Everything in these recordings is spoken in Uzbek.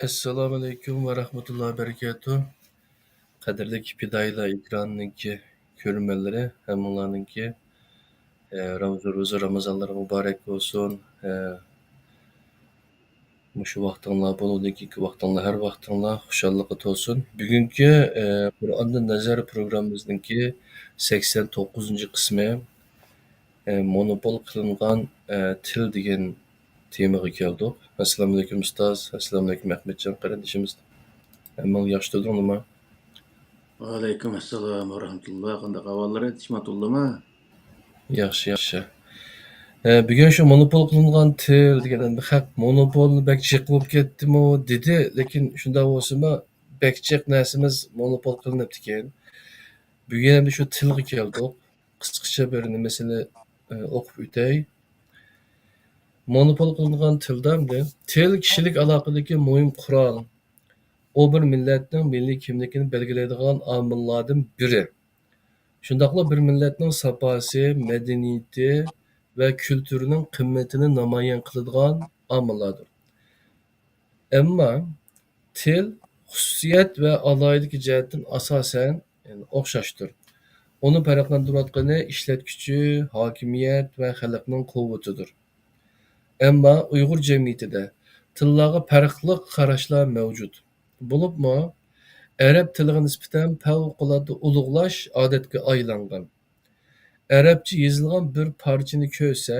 Assalomu alaykum va rahmatullohi va barakatuh. Qadrli Pidayla ekranınki ko'rmanlari hammalarninki ro'za Ramazonlar muborak bo'lsin. Mushu vaqtinglar bo'ludiki vaqtinglar har vaqtinglar xushallikqa to'lsin. Bugungi Qur'ondan nazar programmamizninki 89 qismi monopol qilingan til degan temaga keldik. Assalomu alaykum ustoz, assalomu alaykum Ahmedjon qarindishimiz. Hamma yaxshi turdingmi? Aleyküm esselam ve rahmetullah. Qanday ahvallar etishmatullama? Yaxshi. Bugun shu monopol qilingan til degan haq monopolni bak jiq bo'lib ketdimi dedi, lekin shunda bo'lsa-mu bak jiq narsamiz monopol qilinibdi ekan. Bugun ham shu tilga keldik. Qisqacha bir nimasini o'qib o'tay. Monopol qilingan tildamdi. Til kishilik aloqadagi muhim qurol. O bir millatning milliy kimligini belgilaydigan omillardan biri. Shundaqla bir millatning saposi, madaniyati va kültürünün qimmatini namoyon qiladigan omillardir. Ammo til xususiyat va alohidlik jihatdan asosan o'xshashdir. Uni farqlantirayotgani ishlatguchi, hokimiyat va xalqning quvvatidir. Ammo Uyg'ur jamiyatida tillarga farqli qarashlar mavjud. Bo'libmi, arab tiliga nisbatan favqulodda ulug'lash odatga aylangan. Arabcha yozilgan bir parchani ko'rsa,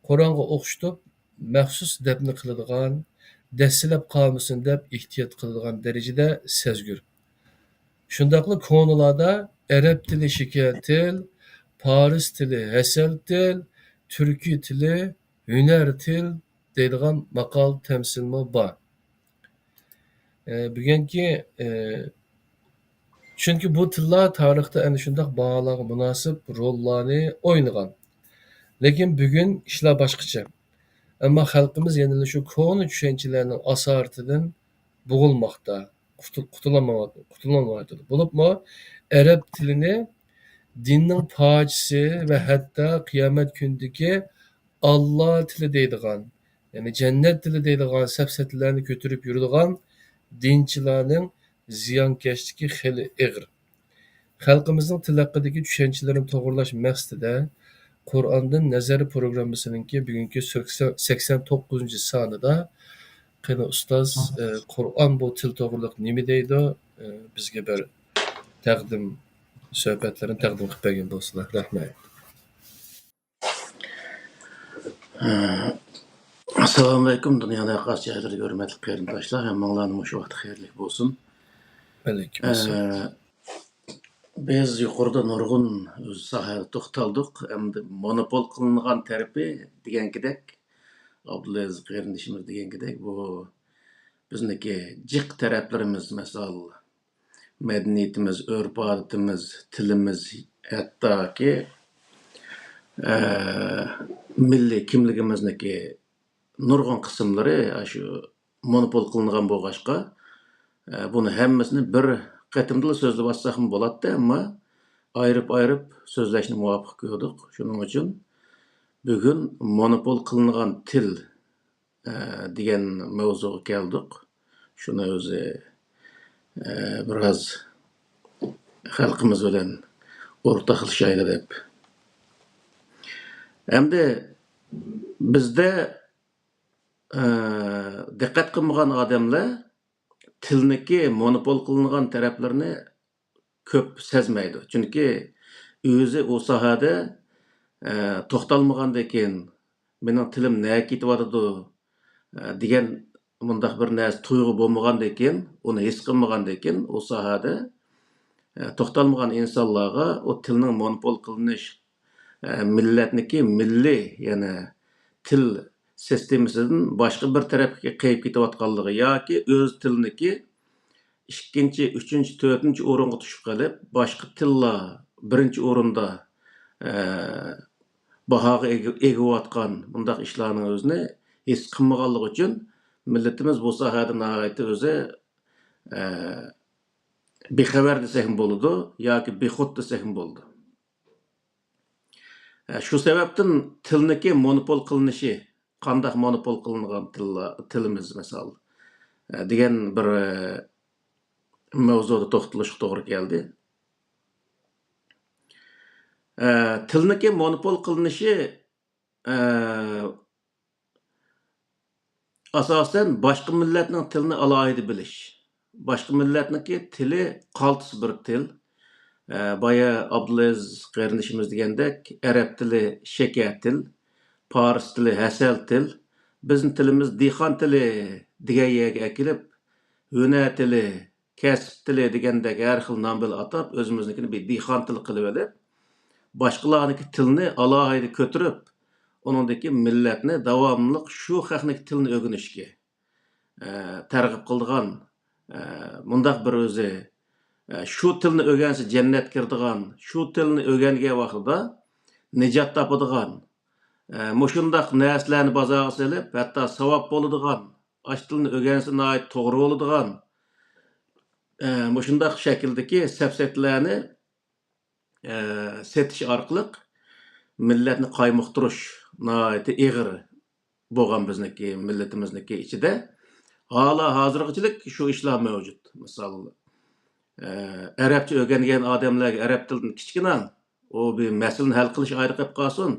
Qur'onga o'xshatib maxsus dafni qiladigan, dastlab qolmasin deb ehtiyot qiladigan darajada sezgur. Shundaqla konularda arab tili shikar til, faris tili hasal til, turkiy tili hunar til deydigan maqol tamsilmi bor. Bugungi chunki bu tillar tarixda ana shunday baholarga munosib rollarni o'ynagan. Lekin bugun ishlar boshqacha. Ammo xalqimiz yana shu koni tushunchalarning asoratidan bo'g'ilmoqda, qutulolmayapti. Bo'libmi, arab tilini dinning fojisi va hatto qiyomat kunidagi Alloh tili deydigan, ya'ni jannat tili deydigan safsatlarni ko'tarib yuradigan dinchilarning ziyonkashligi xeli ig'ir. Xalqimizning til haqidagi tushunchalarini to'g'irlash maqsadida Qur'ondan nazar programmasininki bugungi 89 sonida qani ustoz Qur'on bu til to'g'riliq nima deydi? Bizga bir taqdim suhbatlarini taqdim qilib bergan bo'lsalar. Rahmat. Assalamu aleykum. Dünyada qarşı yerleri hürmetli qarindoshlar. Hammalarning shu vaqt xayrli bo'lsin. Alaykum assalom. Biz yuqorida nurg'un o'z sohada to'xtaldik. Endi monopol qilingan tarafi degandek, Abdulaziz qarindishimiz degandek, bu bizniki jiq taraflarimiz, masal madaniyatimiz, urf-odatimiz, tilimiz, hattoki milliy kimligimizniki nurg'un qismlari shu monopol qilingan bo'lg'achqa, buni hammasini bir qatimda so'zlab olsak ham bo'ladi, ammo ayirib so'zlashni muvofiq ko'rdik. Shuning uchun bugun monopol qilingan til degan mavzuga keldik. Shuni o'zi biroz xalqimiz bilan o'rtoqlashaylik deb. Endi bizda diqqat qilmagan odamlar tilniki monopol qilingan taraflarni ko'p sezmaydi. Chunki o'zi o sohada to'xtalmagandan keyin mening tilim nega ketyapti degan bundaq bir narsa tuyg'u bo'lmagandan keyin, uni his qilmagandan keyin o sohada to'xtalmagan insonlarga o tilning monopol qilinish millatniki milliy, ya'ni til sistemasidan boshqa bir tarafga qayib ketayotganligi yoki o'z tilniki 2-chi, 3-chi, 4-chi o'ringa tushib qolib, boshqa tillar 1-chi o'rinda bahoga egayotgan bundaq ishlarning o'zini his qilmaganligi uchun millatimiz bu sohada nihoyatda o'zi bexabar desak ham bo'ladi yoki bexud desak ham bo'ladi. Shu sababdan tilniki monopol qilinishi, qanday monopol qilingan tilimiz misol. degan bir mavzuda to'xtalishga to'g'ri keldi. Tilniki monopol qilinishi asosan boshqa millatning tilini alohida bilish. Boshqa millatniki tili qaltis bir til. Baya Abdulaziz qarindishimiz degandek, arab tili shakar til, fors tili hasal til, bizning tilimiz dehqon tili degan yerga akilib, hunar tili, kasb tili degandek har xil nom bilan atab, o'zimiznikini bir dehqon tili qilib olib, boshqalarniki tilni alohida ko'tarib, uningdagi millatni davomli shu xalqning tilini o'rganishga targ'ib qildigan mundaq bir o'zi shu tilni o'rgansa jannat kirdigan, shu tilni o'rgangan vaqtida nijot topadigan, mushundaq narsalarni bozorga solib, hatto savob bo'ladigan, ash tilni o'rgansa to'g'ri bo'ladigan, mushundaq shakldagi safsatlarni setish orqali millatni qaymoqtirish nihoyatda ig'ir bo'lgan bizniki millatimizniki ichida hala hozirgachilik shu ishlar mavjud. Misol arabcha o'rgangan odamlarga arab tilini kichkina u bir masalani hal qilish ayrı qilib qolsin.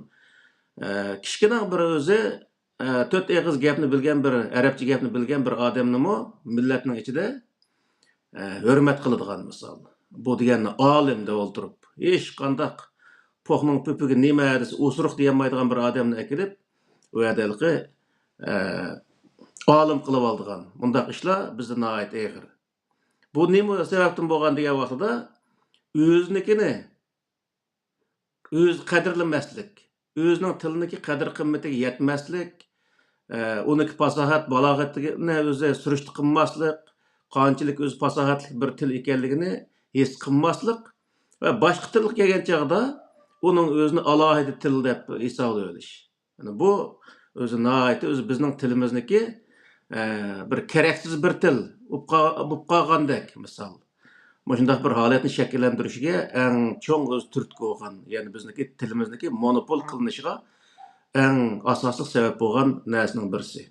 Kichkina bir o'zi 4 og'iz gapni bilgan bir arabcha gapni bilgan bir odamnimi millatning ichida hurmat qiladigan misol. Bu deganni olim deb o'ltirib, hech qandaq po'qning po'piga nima desa o'sruq deyolmaydigan bir odamni akilib, u adalqi olim qilib oldigan. Bundaq ishlar bizda nihoyat og'ir. Bu nima sababdan bo'lgan degan vaqtida o'znikini o'z qadrlamaslik, o'zining tiliniki qadr qimmatiga yetmaslik, uniki fasohat balog'atini o'zi surishti qilmaslik, qanchalik o'z fasohatli bir til ekanligini his qilmaslik va boshqa tilga kelgan chog'da uning o'zini alohida til deb hisoblab olish. Yani bu o'zi nihoyat o'zi bizning tilimizniki bir keraksiz bir til bo'lib qolgandek misol. Shunday bir holatni shakllantirishga eng cho'ng o'z turtki bo'lgan, ya'ni bizniki tilimizniki monopol qilinishiga eng asosli sabab bo'lgan narsaning birisi.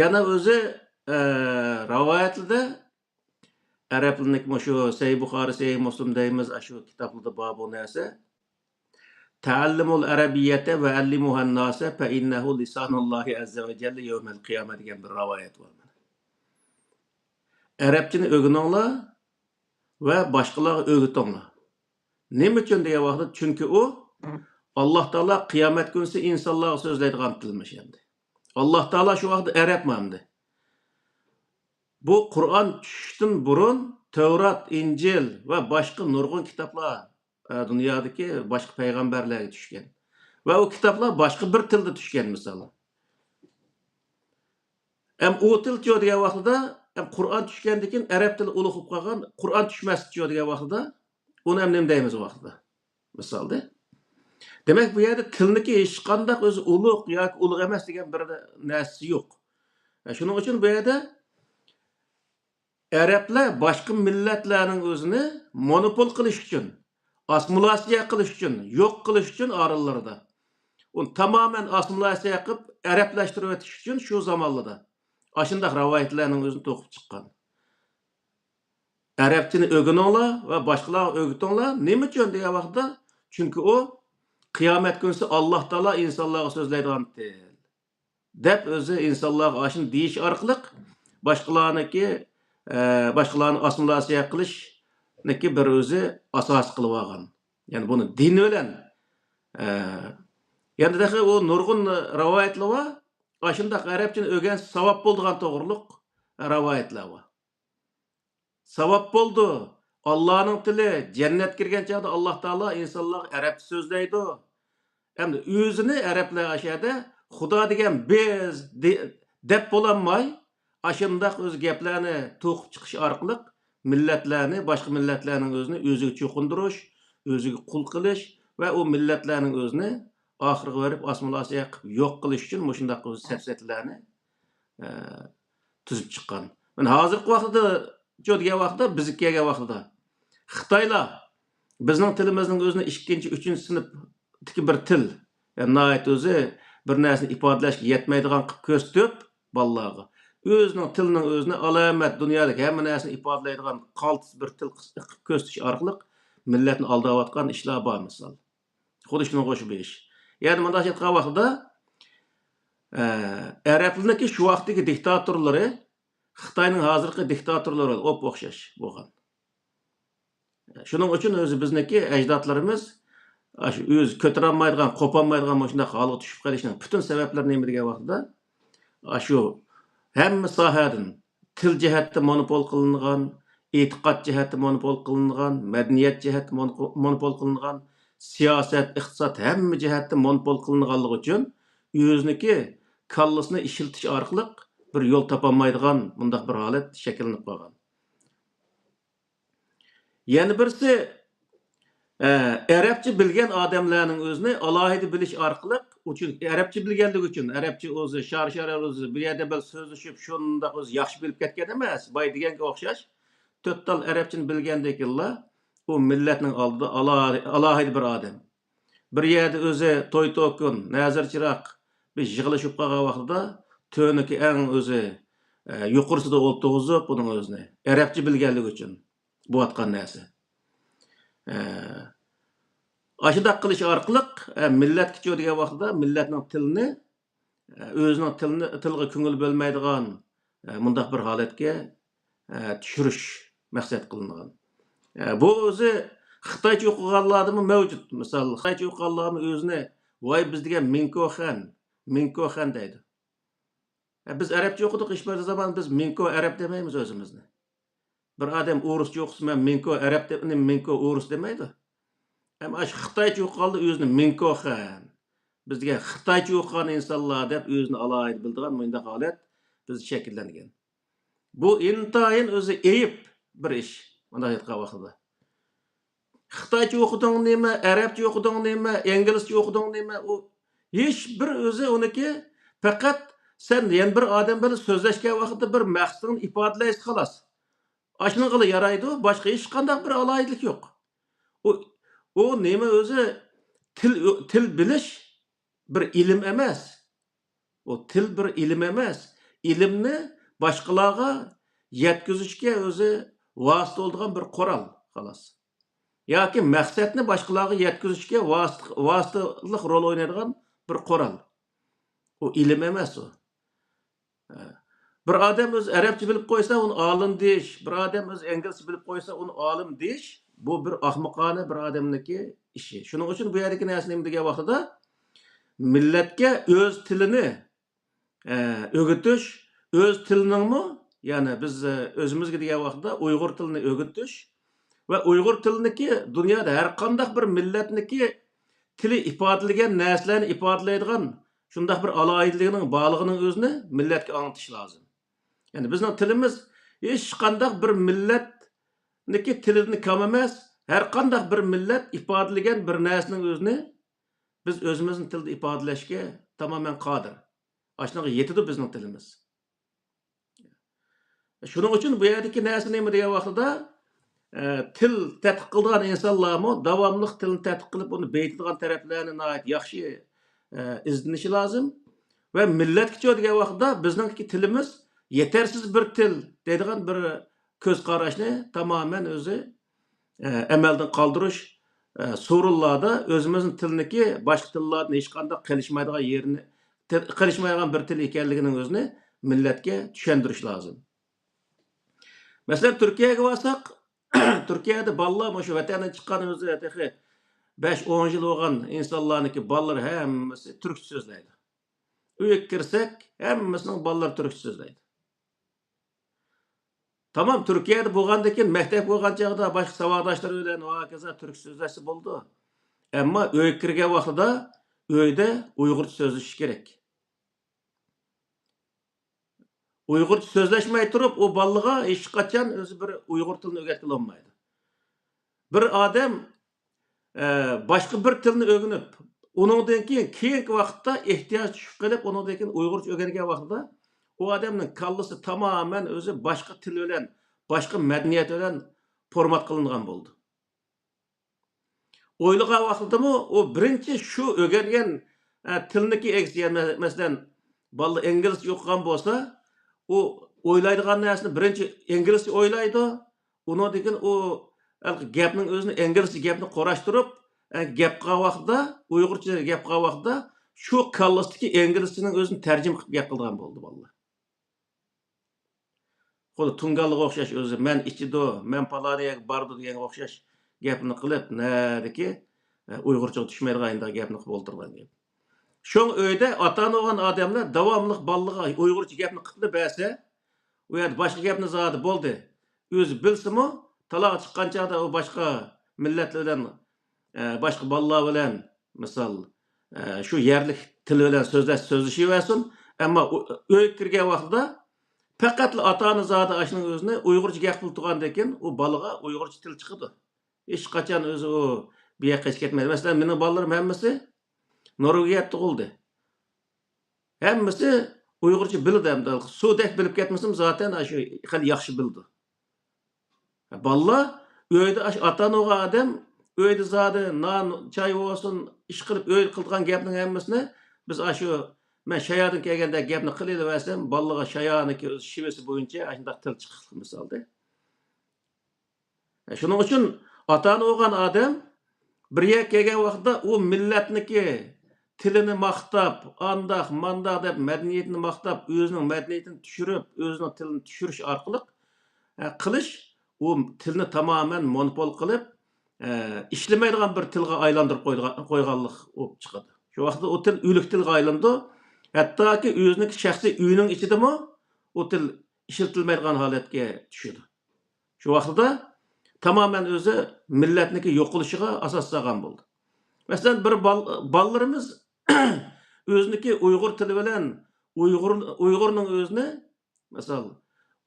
Yana o'zi rivoyatlarda arablik shu Sahih Buxoriy, Sahih Muslim deymiz, shu kitoblarda bor bu narsa. Ta'allimul arabiyyata va allimuhan nasa fa innahu lisanullohi azza va jalla yawmal qiyamah degan bir rivoyat bor. Arabchani o'rganinglar va boshqalarga o'rgatinglar. Nima uchun degan vaqtda, chunki u Alloh taolo qiyomat kunisi insonlarga so'zlaydigan tilmish endi. Alloh taolo shu vaqtda arabmamdi. Bu Qur'on tushishdan burun Tevrat, Injil va boshqa nurg'un kitoblar dunyodagi boshqa payg'ambarlarga tushgan. Va u kitoblar boshqa bir tilda tushgan misol. U til degan vaqtida Qur'on tushgandan keyin arab tili ulug' bo'lib qolgan, Qur'on tushmasdi degan vaqtida uni ham nima deymiz vaqtida. Misolda. Demak, bu yerda tilniki hech qanday o'zi ulug' yoki ulug' emas degan bir narsa yo'q. Shuning uchun bu yerda arablar boshqa millatlarning o'zini monopol qilish uchun, assimilyatsiya qilish uchun, yo'q qilish uchun orallarida. Uni tamoman assimilyatsiya qilib, arablashtirib o'tish uchun shu zamonlarda ashundaq rivoyatlarning o'zini to'qib chiqqan. Arabchani o'rganinglar va boshqalarga o'rgatinglar. Nima uchun degan vaqtda? Chunki u qiyomat kunisi Alloh taolo insonlarga so'zlaydigan til. Deb o'zi insonlarga ashuni deyish orqali boshqalarni assimilyatsiya qilishni bir o'zi asos qilib olgan. Ya'ni buni din bilan yani dahi o nurg'un rivoyatlar bor. Ashundaq arabchani o'rgansa savob bo'ladigan to'g'riliq rivoyatlar bor. Savob bo'ldi. Allohning tili jannat kirgan chog'da Alloh taolo insonlarga arabcha so'zlaydi. Hamda o'zini arablar ashada Xudo degan biz deb bo'lanmay, ashundaq o'z gaplarni to'qib chiqish orqali millatlarni, boshqa millatlarning o'zini o'ziga cho'qindirish, o'ziga qul qilish va u millatlarning o'zini oxirga berib assimilyatsiya qilib yo'q qilish uchun shundaq o'z safsatlarni tuzib chiqqan. Mana hozirgi vaqtda degan vaqtda bizga kelgan vaqtda Xitoylar bizning tilimizning o'zini 2-3 sinfdagi bir til, nəhayət özü bir nərsəni ifadələşkə yetməydigan qılıb köstüp ballarga özünün tilinin özünə alamət dünyadakı həmmə nərsəni ifadələydigan qaltis bir til qılıb köstüş arqılıq milletni aldayatqan işlər bar misal. Xuddi şuna qoşub iş. Yəni mundaq aytqan vaqtida Ərəblərinki şu vaqtdakı diktatorları Xitayning hozirgi diktatorlari o'xshash bo'lgan. Shuning uchun o'zi bizniki ajdodlarimiz shu o'zi ko'tarolmaydigan, qo'polmaydigan shunday holga tushib qolishining butun sabablari nima degan vaqtida shu hamma sohadan til jihatda monopol qilingan, e'tiqod jihatda monopol qilingan, madaniyat jihatda monopol qilingan, siyosat, iqtisod hamma jihatda monopol qilinganligi uchun o'ziniki kallasini ishiltish orqali bir yo'l topolmaydigan bundaq bir holat shakllanib qolgan. Yana birisi Arabcha bilgan odamlarning o'zini alohida bilish orqali uchun Arabcha bilganligi uchun Arabcha o'zi shar o'zi bu yerda bir so'zlashib shundaq o'zi yaxshi bilib ketgan emas. Boy deganga o'xshash to'rttal Arabchani bilgandekilla u millatning oldida alohida bir odam. Bir yerda o'zi to'y to'kun, nazirchiroq bir yig'ilishib qolgan vaqtida to'niki eng o'zi yuqorisida o'tirg'izib buning o'zini Arabcha bilganligi uchun bu atgan narsa. Aşıdaq qilish orqali millatga degan vaqtida millatning tilini o'zining tilga ko'ngil bo'lmaydigan mundaq bir holatga tushirish maqsad qilingan. Bu o'zi Xitoycha o'qiganlarda mavjud. Misol Xitoycha o'qiganlarning o'zini voy biz degan Minko xan deydi. Biz Arabcha o'qidik, ish bir zaman biz Minko Arab demaymiz o'zimizni. Bir odam o'rischa o'qisa Minko Arab deb, Minko o'ris demaydi. Ama şu Xitaycha o'qiganlar o'zini Minko xan. Biz degan Xitoycha o'qigan insonlar deb o'zini alohida bildigan bunday holat biz shakllangan. Bu intayin o'zi eyib bir ish. Bunday aytgan vaqtida. Xitoycha o'qiding nima, Arabcha o'qiding nima, inglizcha o'qiding nima, u hech bir o'zi uniki faqat sen yana bir odam bilan so'zlashgan vaqtda bir maqsadni ifodalaysiz xolos. Ashunga qilib yaraydi, boshqa hech qanday bir alohidlik yo'q. O nima o'zi til bilish bir ilm emas. O til bir ilm emas. İlimni boshqalarga yetkazishga o'zi vosita bo'lgan bir qoral xolos. Yoki maqsadni boshqalarga yetkazishga vositalik rol o'ynaydigan bir qoral. O ilm emas o. Bir odam o'zi Arabcha bilib qo'ysa, uni olim deyish, bir odam o'zi inglizcha bilib qo'ysa, uni olim deyish, bu bir ahmoqona bir odamniki ishi. Shuning uchun bu yerdagi narsa nima degan vaqtida millatga o'z tilini o'g'itish, o'z tiliningmi, ya'ni biz o'zimizga degan vaqtida Uyg'ur tilini o'g'itish va Uyg'ur tiliniki dunyoda har qanday bir millatniki tili ifodalagan narsalarni ifodalaydigan shunday bir alohidligining borligining o'zini millatga anglatish lozim. Yani bizning tilimiz hech qanday bir millatniki tilini kam emas, har qanday bir millat ifodalagan bir narsaning o'zini biz o'zimizning tilda ifodalashga tamoman qodir. Ashunga yetadi bizning tilimiz. Shuning uchun bu yerdagi narsa nima degan vaqtida til tadqiq qilgan insonlarmi davomli tilni tadqiq qilib uni beytadigan taraflarni yaxshi izlanishi lozim va millatga degan vaqtida bizning tilimiz yetersiz bir til deydigan bir ko'z qarashni tamoman o'zi amaldan qoldirish surullarda o'zimizning tilniki boshqa tillardan hech qanday qilishmaydigan bir til ekanligining o'zini millatga tushuntirish lozim. Masalan, Turkiyaga borsak, Turkiyada bolalar shu vatandan chiqqan o'zi 5-10 yil bo'lgan insonlarniki bolalar hammasi turkcha so'zlaydi. Uyga kirsak, hammasining bolalari turkcha so'zlaydi. Tamam, Türkiye'de bo'lgandan keyin maktab bo'lgan chog'da boshqa savoddoshlar bilan hokazo turkcha so'zlashsa bo'ldi. Ammo uyga kirgan vaqtida uyda Uyg'urcha so'zlash kerak. Uyg'urcha so'zlashmay turib, o bolaga hech qachon o'zi bir Uyg'ur tilini o'rgatib olmaydi. Bir odam boshqa bir tilni o'rganib, uningdan keyingi vaqtda ehtiyoj tushib qolib, uningdan keyin Uyg'urcha o'rgangan vaqtida o adamning kallasi tamamen o'zi boshqa til bilan, boshqa madaniyat bilan format qilingan bo'ldi. O'ylagan vaqtidami o birinchi shu o'rgangan tilniki eksi, yani mesela balla İngilizce okugan bolsa, o oylaydigan narsani birinchi İngilizce oylaydi. Onu degan o gapning o'zini İngilizce gapni qorashtirib, gap qilgan vaqtda, Uyg'urcha gap qilgan vaqtda shu kallasidagi İngilizcening o'zini tarjima qilib gap qilgan bo'ldi balla. Xuddi tungalliga o'xshash o'zi, men ichido, men paloniyaga bordi deganga o'xshash gapni qilib, nadiki Uyg'urcha tushmaydigan gapni qilib o'tirgan gap. Şoň öýde atan bolan adamlar dawamlyk ballyga Uýgurça gapni qypdy bäse, o ýerde başga gapni zady boldy. Özü bilsimi, talaga çykkan çagda o başga milletler bilen, başga ballar bilen, misal, şu yerlik til bilen sözleşýärsin, emma öýge kirgen wagtda pekatly atany zady aşynyň özüne Uýgurça gap kılıp turgandan o balyga Uýgurça til çykdy. Hiç kaçan özü o biýe keç ketmedi. Mesela meniň ballarym hemmesi Norwegiýada tuguldy. Hemmesi Uýgurça bildi hem de. Sudak bilip ketmesim zaten aşy hali ýaxşy bildi. Balla öýde atan oga adam öýde zady nan, çay bolsun, iş kılıp öýde kıldygan gapnyň hemmesini biz aşy men şaýadan kelgende gapni kylýdy wersem, ballaga şaýanyky öz şivesi boýunça aşyndak til çykdy misalda. Şonuň üçin atan ogan adam bir ýer kelgen wagtda o milletniki tilini maqtap, andak, mandak dep medeniýetini maqtap, özüniň medeniýetini düşürüp, özüniň tilini düşürüş arkalyk kılıç o tilini tamamen monopol kılıp, işlemeýdigan bir tilge aýlandyryp goýganlyk bolup çykdy. Şu wagtda o til ülük tilge aýlandy. Hattoki özüniki şahsy üýüniň içidemi o til işletilmeýdigan halatga düşýärdi. Şu wagtda tamamen özü milletniki ýokuluşyga asaslangan boldy. Mesela bir ballarımız özüniki Uygur tili bilen Uygurnyň özüne mesela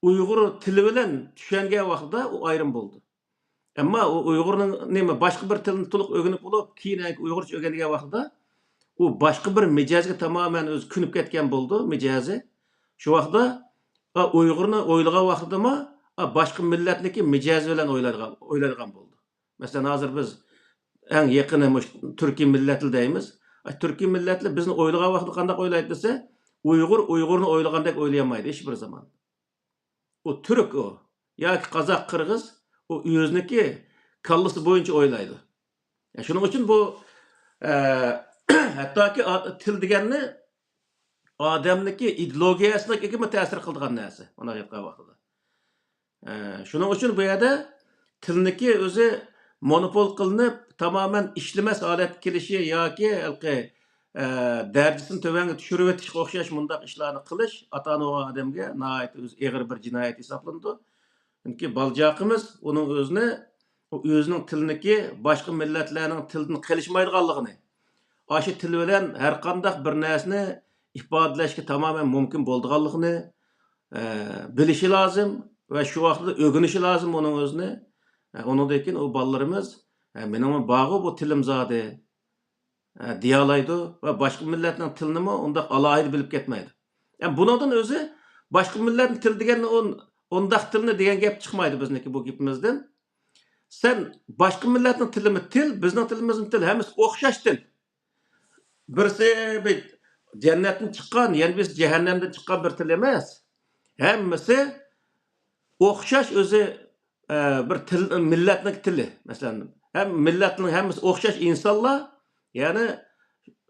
Uygur tili bilen düşengen wagtda o aýrym boldy. Emma o Uygurnyň näme başga bir tilini tolyk ögenip bolup, kiýin Uygurça ögendigen wagtda o başga bir mijazga tamamen öz künüp ketken boldy, mijazy. Şu wagtda Uygurny oýlagan wagtdama başga milletniki mijazy bilen oýladygan boldy. Mesela hazır biz en yakını Türkiye milletli deyimiz. Türkiye milletli bizni oylagan wagtda kandak oylaydy dese, Uygurny oylagandak oylayamaydy hiç bir zaman. O Türk o. Ýa-ki Kazak, Kırgız o özüniki kallasy boýunça oylaydy. Şonuň üçin bu hattoki til digenni adamniki ideologiýasyna ekime täsir kıldygan näse. Ona ýetgen wagtda. Şonuň üçin bu ýerde tilniki özü monopol kılınıp tamamen işlemez alet kilişi yoki dercisini tövenge düşürüp etişe okşaş mundaq işlerini kılış atan o adamga naayet eğer bir cinayet hesaplandı. Çünkü balcaqımız onun özünün tilniki başka milletlerinin tilini kelişmaydiganlygyny, aşı til bilen her qandaq bir näsini ifadeleşke tamamen mümkün boldiganlygyny bilişi lazım ve şu wagtda ögünüşi lazım onun özüne. Onu dekin o ballarımız menin bağı bu tilim zady diýalaydy we başga milletniň tilini onda alaýdy bilip ketmeýdi. Yani bundan özü başga milletniň til digen ondak tilini digen gap çykmaýdy bizniki bu gepimizden. Sen başga milletniň tilimi til, bizning tilimiz til, hemmesi okşaş til. Birisi bir cennetden çykkan, ýani biz cehennemden çykkan bir til emas. Hemmesi okşaş özü bir til, milletnik tili. Mesela hem milletinin hemmesi okşaş insanlar, yani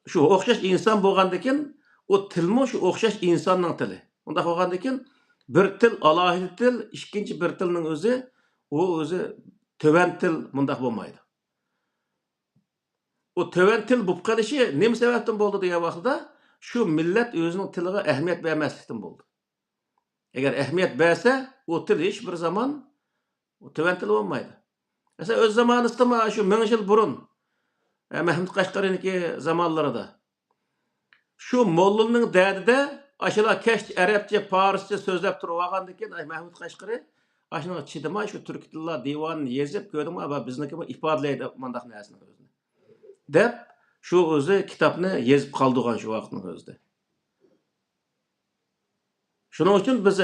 şu okşaş insan bolgandyken o tilmi şu okşaş insanyň tili. Onda bolgandyken bir til alahy til, ikinci bir tiliniň özü o özü töwen til mundaq bolmaýdy. O töwen til bolup galyşy näme sebäpden boldy diýen wagtda şu millet özüniň tilige ähmiýet bermeslikden boldy. Eger ähmiýet berse o til hiç bir zaman o töwen til bolmaýdy. Mesela öz zamanysda şu 1000 ýyl burun Mehmet Kaşgarynyki zamanlarında şu mollanyň dädide aşıla keş Arapça, Parsça sözlep turýandyken Mehmet Kaşgary aşyna çydymay şu türk tillar diwanyny ýezip gördüm ama bizniki ifadeläýdi mandaq näsini özüne. Dep şu özü kitapny ýezip kaldygan şu wagtyň özünde. Şonuň üçin biz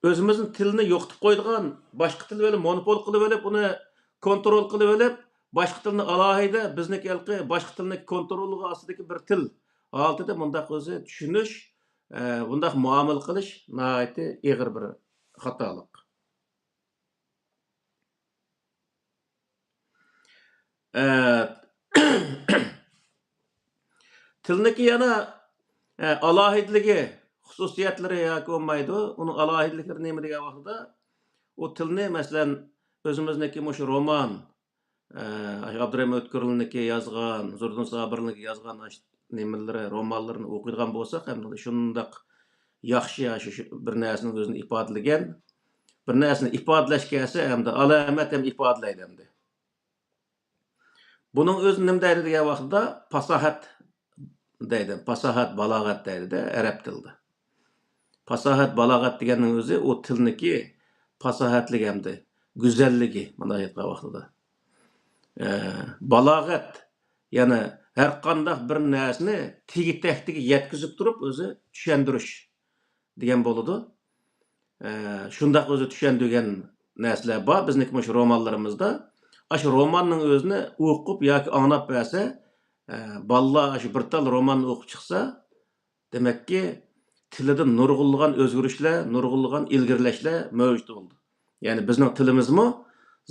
özümüzün tilini yoqtup koyduğun, başka til böyle monopol kılıp ony kontrol kılıp Başqa tilni alohida biznikiga boshqa tilni kontroli ostidagi bir til holatida bundaq o'zi tushunish, bundaq muomala qilish nihoyatda og'ir bir xatolik. Tilniki yana alohidligi, xususiyatlari yoki bo'lmaydi. Uning alohidliklari nima degan vaqtda o tilni masalan o'zimizniki shu roman, Abdurahim O'tkirniki yozgan, Zurdun Sabirniki yozgan nimalari, romanlarini o'qiydigan bo'lsak, ham shundaq yaxshi bir narsani o'zini ifodalagan, bir narsani ifodalashga esa hamda alomat ham ifodalaydi hamda. Buning o'zi nima deydi degan vaqtda fasohat deydi. Fasohat, balog'at deydi-da arab tilida. Fasohat, balog'at deganning o'zi o tilniki fasohatligi hamda go'zalligi mana aytgan vaqtida. Balog'at yana har qanday bir narsani tegi-taktiga yetkazib turib o'zi tushuntirish degan bo'ladi. Shundaq o'zi tushundirgan narsalar bor bizning shu romanlarimizda. Shu romanning o'zini o'qib yoki anglab bersa, bolalar shu bir tal romanni o'qib chiqsa, demakki tilida nurg'unlagan o'zgarishlar, nurg'unlagan ilgirlashlar mavjud bo'ldi. Ya'ni bizning tilimizmi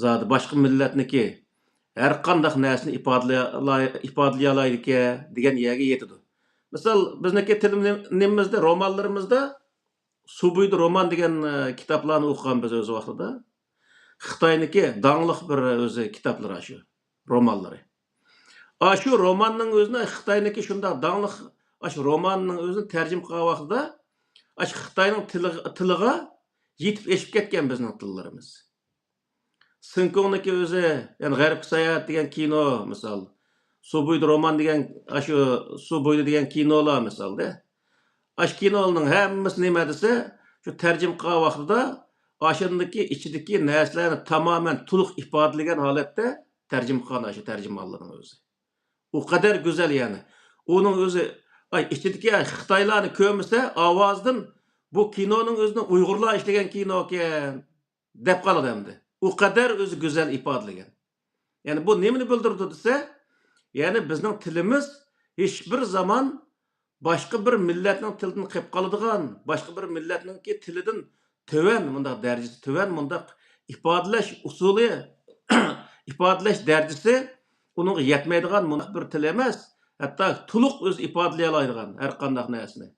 zodi boshqa millatniki har qanday narsani ifodalay oladi degan yerga yetadi. Misol bizniki tilimizda, romanlarimizda Subuydi roman degan kitoblarni o'qigan biz o'z vaqtida. Xitoyniki dangliq bir o'zi kitoblar shu, romanlari. Shu romanning o'zini Xitoyniki shunday dangliq shu romanning o'zini tarjima qilgan vaqtida shu Xitoyning tiliga yetib eshib ketgan bizning tillarimiz. Sinkongniki o'zi, ya'ni G'arbga sayohat degan kino misol, Subuydi roman degan shu Subuydi degan kinolar misolda. Shu kinolarning hammasi nima desa, shu tarjima qilgan vaqtida ashundaki ichidagi narsalarni tamoman to'liq ifodalagan holatda tarjima qilgan shu tarjimonlarning o'zi. O qadar go'zal yani. Uning o'zi ichidagi Xitoylarni ko'msa, ovozdan bu kinoning o'zini Uyg'urlar ishlagan kino ekan deb qoladi hamda. O qadar o'zi go'zal ifodalagan. Ya'ni bu nimani bildirdi desa, ya'ni bizning tilimiz hech bir zaman boshqa bir millatning tilidan qilib qoladigan, boshqa bir millatningki tilidan töven bundaq darajasi, töven bundaq ifodalash usuli, ifodalash darajasi uning yetmaydigan bundaq bir til emas, hatto to'liq o'z ifodalay oladigan har qanday narsani.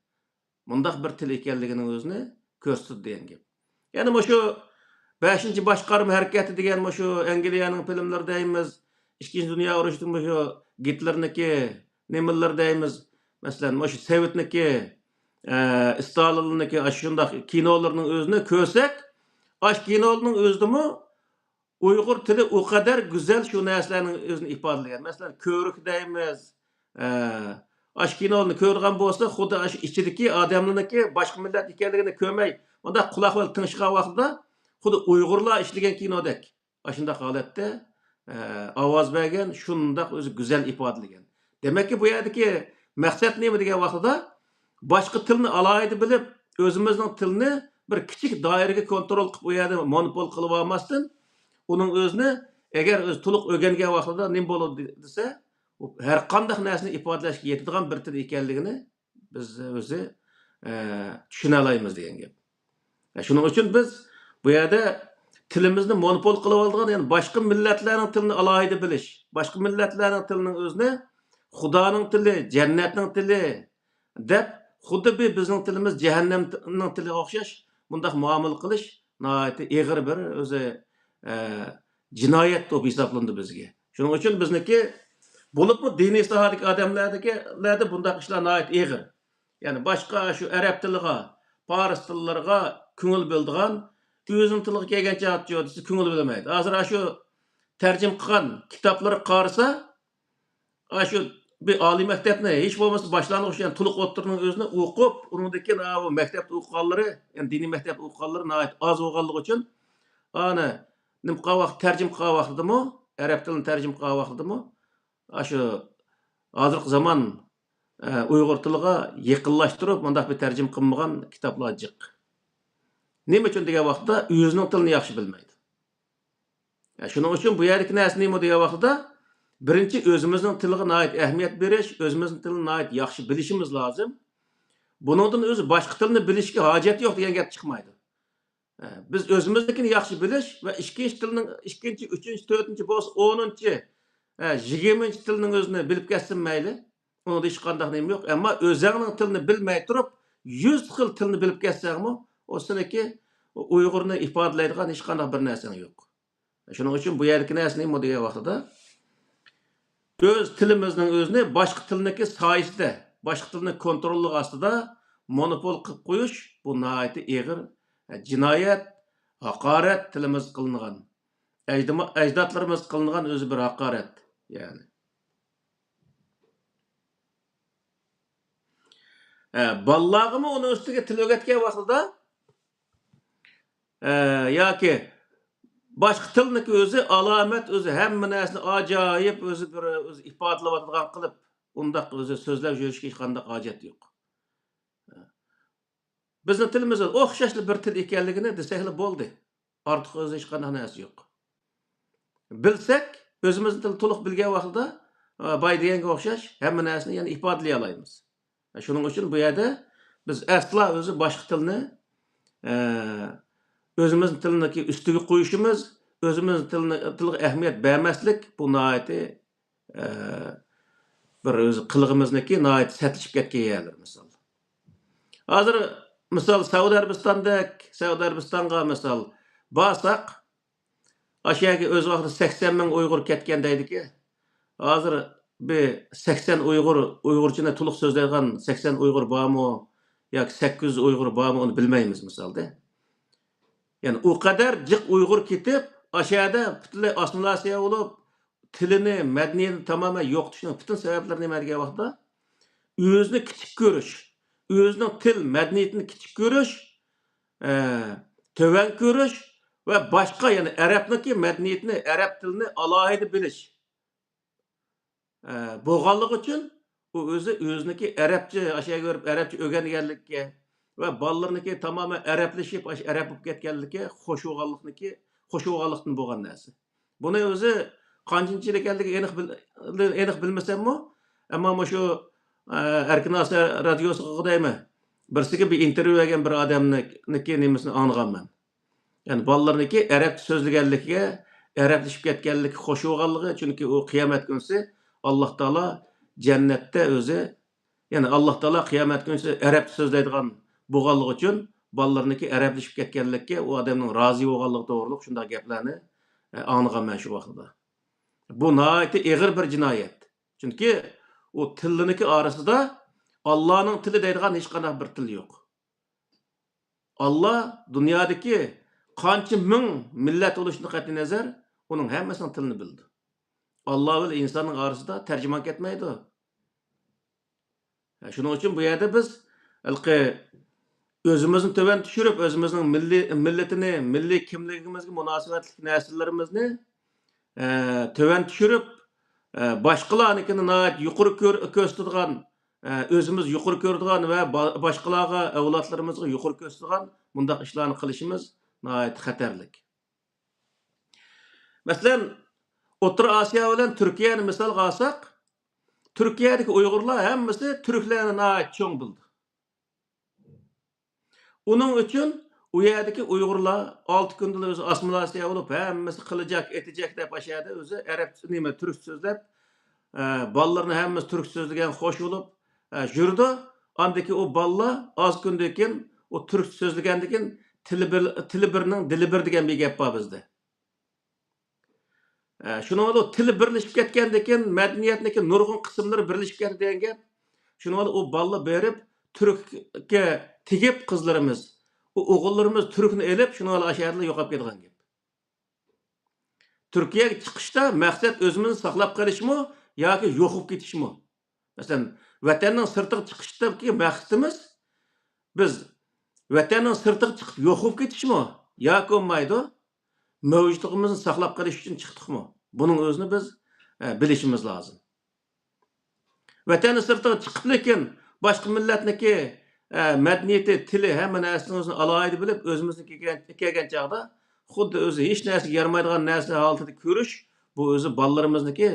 Bundaq bir til ekanligining o'zini ko'rsatdi degan gap. Ya'ni shu 5-boshqarma harakati degan shu Angliyaning filmlari deymiz, 2-dunyo urushining shu Gitler'niki nimalar deymiz. Masalan, shu Sovetniki, Stalin'niki shundaq kinolarning o'zini ko'rsak, shu kinolarning o'zidimi Uyg'ur tili o qadar go'zal shu narsalarning o'zini ifodalagan. Masalan, ko'rik deymiz. Shu kinolarni ko'rgan bo'lsa, xuddi shu ichidagi odamlarniki boshqa millat ekanligini ko'rmay, unda quloq bilan tingishgan vaqtda xuddi Uyg'urlar ishlagan kinodek. Shundaq holatda ovoz bergan, shundaq o'zi go'zal ifodalagan. Demakki bu yerdagi maqsad nima degan vaqtida boshqa tilni alohida bilib, o'zimizning tilni bir kichik doiraga kontrol qilib qo'yadi, monopol qilib olmasdan, uning o'zini agar o'zi to'liq o'rgangan vaqtida nima bo'ladi desa, har qanday narsani ifodalashga yetadigan bir til ekanligini biz o'zi tushuna olamiz degan gap. Shuning uchun biz bu yerda tilimizni monopol qilib olgan, ya'ni boshqa millatlarning tilini alohida bilish, boshqa millatlarning tilining o'zini Xudoning tili, jannatning tili deb xuddi bizning tilimiz jahannamning tiliga o'xshash bundaq muomala qilish nihoyatda og'ir bir o'zi jinoyat deb hisoblandi bizga. Shuning uchun bizniki bo'libmi diniy sohadagi odamlarda bundaq ishlar nihoyat og'ir. Ya'ni boshqa shu arab tiliga, fors tillariga ko'ngil bildigan, o'zining tiliga kelgancha desa ko'ngil bilmaydi. Hozir shu tarjim qilgan kitoblar qarasa, shu bir oliy maktabni hech bo'lmasa boshlang'ich yani to'liq o'tirning o'zini o'qib, uningdagi maktabda o'qiganlari, ya'ni diniy maktabda o'qiganlari nihoyat oz bo'lganligi uchun ana nim qilgan vaqt tarjim qilgan vaqtidami, arab tilini tarjim qilgan vaqtidami, shu hozirgi zamon Uyg'ur tiliga yaqinlashtirib, bundaq bir tarjim qilmagan kitoblar jiq. Nima uchun degan vaqtda o'zining tilini yaxshi bilmaydi. Shuning uchun bu yerdagi narsa nima degan vaqtda Birinchi özümüzün tiliga nayet ehmiyet beriş, özümüzün tilini nayet yaxşı bilişimiz lazım. Bunundan özü başka tilini bilişke hacet yok degan gap chiqmaydi. Biz özümüzdekini yaxşı biliş ve ikkinchi tilning ikkinchi, uchinchi, to'rtinchi bo'lsa 10-chi, 20-chi tilning o'zini bilib ketsin mayli. Unda hech qanday nima yo'q. Ammo o'zingning tilini bilmay turib, 100 xil tilni bilib ketsangmi, o seniki Uyg'urni ifodalaydigan hech qanday bir narsang yo'q. Shuning uchun bu yerdagi narsani nima degan vaqtida öz tilimizning o'zini boshqa tilniki soyasida, boshqa tilni kontrolli ostida monopol qilib qo'yish bu nihoyatda og'ir jinoyat, haqorat tilimiz qilingan. Ajdodlarimiz qilingan o'zi bir haqorat, ya'ni. Ballarımı onun üstüge til öğretken vaqtida yoki boshqa tilniki o'zi alomat o'zi hamma narsani ajoyib o'zi bir o'zi ifodalayotgan qilib undaq o'zi so'zlab yurishga hech qanday hojat yo'q. Bizning tilimiz o'xshashli bir til ekanligini desaklar bo'ldi. Ortiq o'zi hech qanday narsa yo'q. Bilsak, o'zimizning tilni to'liq bilgan vaqtida boy deganga o'xshash hamma narsani yana ifodalay olamiz. Shuning uchun bu yerda biz asla o'zi boshqa tilni özümüzün tilini üstüge qo'yishimiz, özümüzün tiliga ahamiyat bermaslik bu nihoyatda bir o'zi qilig'imizniki nihoyat satlashib ketgan yerlar misol. Hozir misol Saudiya Arabistonga misol borsak, aşağıya o'z vaqtida 80 ming Uyg'ur ketgan deydiki, hozir bir 80 Uyg'urchani to'liq so'zlaydigan 80 Uyg'ur bormi yoki 800 Uyg'ur bormi onu bilmaymiz misolda. Yani o kadar jiq Uyg'ur ketib, aşağıda butunlay assimilyatsiya bo'lib, tilini, madaniyatini tamamen yo'qotishning butun sabablari nima degan vaqtda o'zini kichik ko'rish, o'zining til, madaniyatini kichik ko'rish, to'van ko'rish va boshqa yani arabniki madaniyatini, arab tilini alohida bilish. Bo'lganligi uchun u o'ziniki arabcha, aşağıya ko'rib arabcha o'rganganlikka ve ballarniki tamamen arablashib, arab bo'lib ketganligi qo'shilganlikdan bo'lgan narsa. Buni o'zi qanchinchilik ekanligi aniq bilmasammi, ammo shu Erkin Asa radiosiga deymi, birsiga bir intervyu bergan bir odamniki nimasini anglaganman. Yani ballarniki arabcha so'zlaganligiga, arablashib ketganligi qo'shilganligi, chunki u qiyomat kunsi Alloh taolo jannatda o'zi, yani Alloh taolo qiyomat kunsi arabcha so'zlaydigan bo'lganligi uchun ballarniki arablashib ketganlikka u odamning rozi bo'lganligi to'g'riliq shunday gaplarni anglaganman shu vaqtda. Bu nihoyatda og'ir bir jinoyat. Chunki u tilniki orasida Allohning tili deydigan hech qanday bir til yo'q. Alloh dunyodagi qancha ming millat bo'lishidan qat'iy nazar uning hammasining tilini bildi. Alloh va insonning orasida tarjimon ketmaydi. Shuning uchun bu yerda biz özümüzün töven düşürüp, özümüzün milletini, milli kimligimizga münasebetlik narsalarimizni töven düşürüp, başqalarnikini nayet yuqori ko'rsatadigan, özümüz yuqori ko'radigan va boshqalarga, avlodlarimizga yuqori ko'rsatadigan bundaq ishlarni qilishimiz nayet xatarlik. Masalan, O'rta Osiyo bilan Turkiyani misolga olsak, Turkiyadagi Uyg'urlar hammasi turklarni nayet cho'ng bildi. Onun için u yerdagi Uyg'urlar 6 kunda o'zi assimilyatsiya bo'lib, hammasi qilajak, etijak deb aşağıda o'zi arabcha nima turk so'zlab, ballarni hammasi turk so'zlagan xo'sh bo'lib yurdi. Andaki o ballar az kundan keyin o turk so'zlagandan keyin tili birning dili bir degan bir gap bor bizda. Shuni o tili birlashib ketgandan keyin madaniyatniki nurg'un qismlari birlashib ketdi degan gap. Shuni o ballar berib Türk'e tigip kızlarımız, oğullarımız Türk'ünü elip şunu aşağıda yoqab ketgan gap. Türkiye'ye çıkışta maksat özümüzü saklap kalışmı yoki yo'qib ketishmi? Masalan, vatanning sirtiga chiqishdagi maqsadimiz biz vatanning sirtiga chiqib yo'qib ketishmi yoki bo'lmaydi? Mavjudligimizni saqlab qolish uchun chiqdikmi? Buning o'zini biz bilishimiz lozim. Vatanning sirtiga chiqib lekin boshqa millatniki madaniyati, tili hamma narsani o'zini alohida bilib, o'zimizniki kelgan chaqda xuddi o'zi hech narsaga yaramaydigan narsa holatida ko'rish, bu o'zi ballarimizniki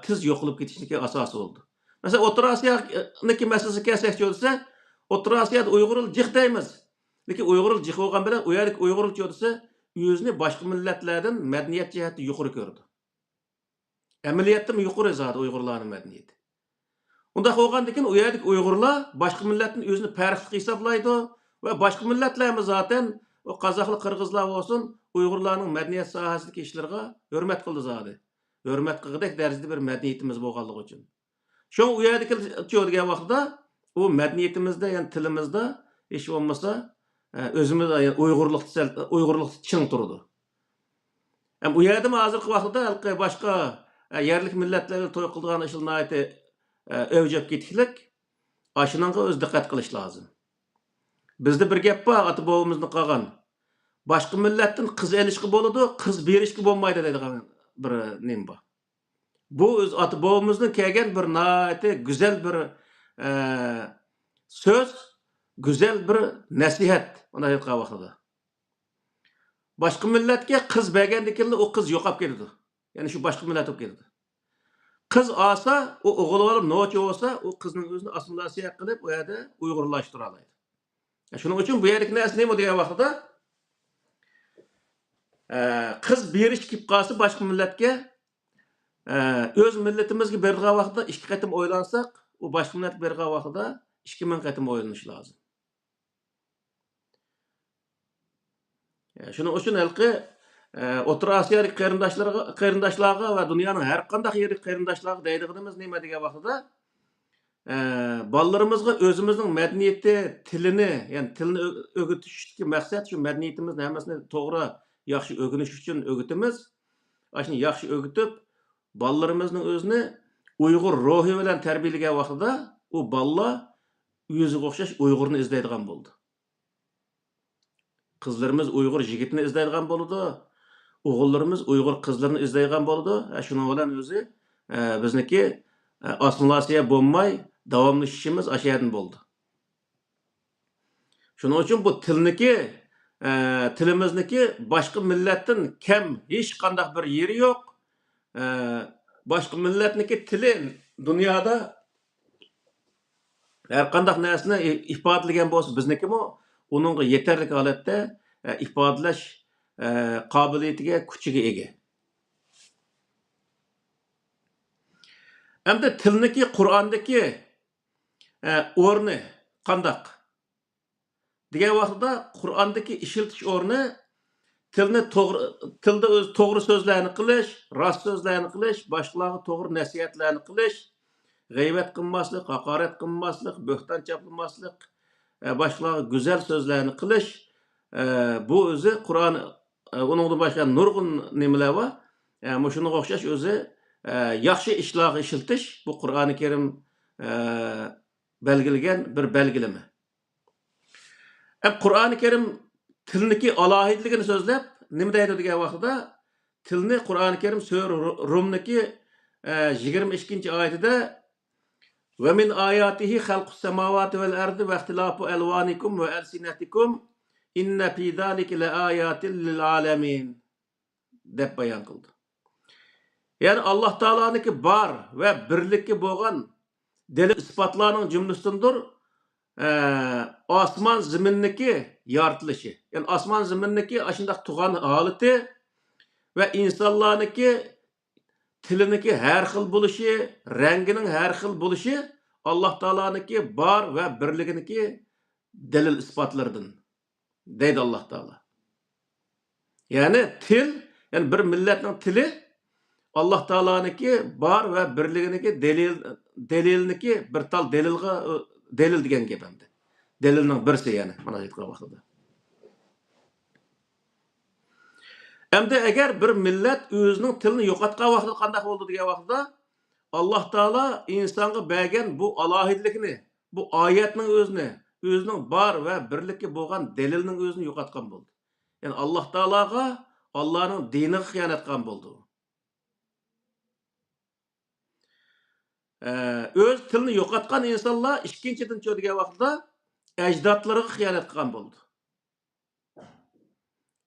tez yo'qolib ketishniki asosi bo'ldi. Masalan, O'rta Osiyoniki masalasiga kelsak desa, O'rta Osiyoda Uyg'uril jiq deymiz. Lekin Uyg'uril jiq bo'lgan bilan u yerdagi Uyg'uril desa, o'zini boshqa millatlardan madaniyat jihatda yuqori ko'rdi. Amaliyotda yuqori zot Uyg'urlarning madaniyati. Unda bo'lgandan keyin u yerdagi Uyg'urlar boshqa millatdan o'zini farqli hisoblaydi va boshqa millatlarmi zaten o qozoqlar, qirg'izlar bo'lsin, Uyg'urlarning madaniyat sohasidagi ishlariga hurmat qildi zodi. Hurmat qilgudek darajada bir madaniyatimiz bo'lganligi uchun. Shu u yerdagi degan vaqtda u madaniyatimizda, ya'ni tilimizda hech bo'lmasa o'zimiz Uyg'urlik ching turdi. Ham u yerda hozirgi vaqtda boshqa yerlik millatlarga to'y qilgan ishlarni övcep ketishlik, aşınanğa öz diqqat qilish lozim. Bizde bir gap bor, ata-bobomizning qolgan. Boshqa millatdan qiz elishga bo'ladi, qiz berishga bo'lmaydi deydigan bir nim bor. Bu o'z ata-bobomizning kelgan bir güzel bir söz, güzel bir nasihat ona aytgan vaqtida. Boshqa millatga qiz bergandan keyin o qiz yo'qolib ketadi. Ya'ni shu boshqa millat bo'lib ketadi. Kız alsa, o oğul alıp noç olsa, o kızın özünü assimilasiya qilib, o yerda Uyg'urlashtıra oladi. Shuning uchun bu yerdagi narsa nima degan vaqtda qiz berish kelib qolsa boshqa millatga o'z millatimizga bergan vaqtda ikki qatim o'ylansak, u boshqa millat bergan vaqtda 2000 qatim o'ylanish lozim. Shuning uchun halqi O'rta Osiyolik qarindoshlarga va dunyoning har qanday yeri qarindoshlarga deydiganimiz nima degan vaqtida balalarimizga o'zimizning madaniyati, tilini, ya'ni tilni o'rgatishdagi maqsad shu madaniyatimizni hammasini to'g'ri yaxshi o'rganish uchun o'rgatamiz. Shuni yaxshi o'rgatib, balalarimizning o'zini Uyg'ur ruhi bilan tarbiyalagan vaqtida u balla o'ziga o'xshash Uyg'urni izlaydigan bo'ldi. Qizlarimiz Uyg'ur yigitini izlaydigan bo'ldi. O'g'illarimiz Uyg'ur qizlarini izlaydigan bo'ldi. Shuning bilan o'zi bizniki assimilasiya bo'lmay davomlashishimiz ashyadan bo'ldi. Shuning uchun bu tilimizniki boshqa millatdan kam hech qanday bir yeri yo'q. Boshqa millatniki tili dunyoda har qanday narsani ifodalagan bo'lsa, biznikimi uningga yetarli holatda ifodalash qobiliyatiga, kuchiga ega. Hamda tilniki Qur'ondagi o'rni qandaq? Degan vaqtda Qur'ondagi ishiltish o'rni tilda o'z to'g'ri so'zlarni qilish, rost so'zlarni qilish, boshqalarga to'g'ri nasihatlarni qilish, g'iybat qilmaslik, haqorat qilmaslik, bo'hton chapilmaslik, boshqalarga go'zal so'zlarni qilish, bu o'zi Qur'on uningdan boshqa nurg'un nimalar bor. Shunga o'xshash o'zi yaxshi ishlarga ishiltish bu Qur'oni Karim belgilagan bir belgilama. Qur'oni Karim tilniki alohidligini so'zlab, nima deydi degan vaqtda tilni Qur'oni Karim sura Rumniki 22-oyatida "Va min ayatihi xalqus samawati vel ardi va ixtilafu alwanikum va alsinatikum inna fi zalika laayatin lil alamin" deb bayon qildi. Ya'ni Alloh taolaniki bor va birlikka bo'lgan dalil isbotlarning jumlasidandir. Osmon ziminniki yaratilishi. Ya'ni osmon ziminniki ashundaq tug'an holati va insonlarniki tiliniki har xil bo'lishi, rangining har xil bo'lishi Alloh taolaniki bor va birliginiki dalil isbotlaridan deydi Alloh taolo. Ya'ni til, ya'ni bir millatning tili Alloh taolaniki bor va birliginiki dalilniki bir tal dalil degan gap endi. Dalilning birsi ya'ni mana aytgan vaqtida. Endi agar bir millat o'zining tilini yo'qotgan vaqtda qanday bo'ldi degan vaqtda Alloh taolo insonga bergan bu alohidlikni, bu oyatning o'zining bor va birlikka bo'lgan dalilning o'zini yo'qotgan bo'ldi. Ya'ni Alloh taologa, Allohning diniga xiyonat qilgan bo'ldi. O'z tilini yo'qotgan insonlar ikkinchidan degan vaqtda ajdodlariga xiyonat qilgan bo'ldi.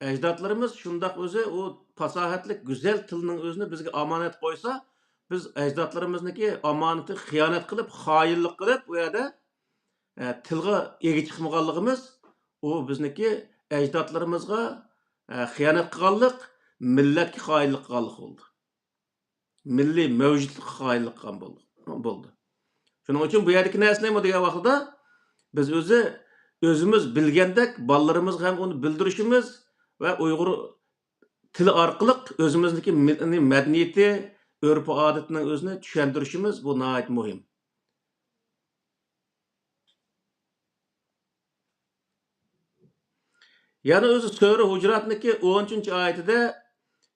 Ajdodlarimiz shundaq o'zi o fasohatli, go'zal tilning o'zini bizga omonat qo'ysa, biz ajdodlarimizniki omonati xiyonat qilib, xoinlik qilib, u yerda tilga ega chiqmaganligimiz, u bizniki ajdodlarimizga xiyonat qilganlik, millatga xoinlik qilganlik bo'ldi. Milliy mavjudlikqa xoinlik qilgan bo'ldi. Shuning uchun bu yerdagi narsa nima degan vaqtda biz o'zimiz bilgandek bolalarımızga ham uni bildirishimiz va Uyg'ur tili orqali o'zimizniki madaniyati, urf-odatning o'zini tushuntirishimiz bu nihoyat muhim. Yani o'zi Sura Hujuratniki 10-oyatida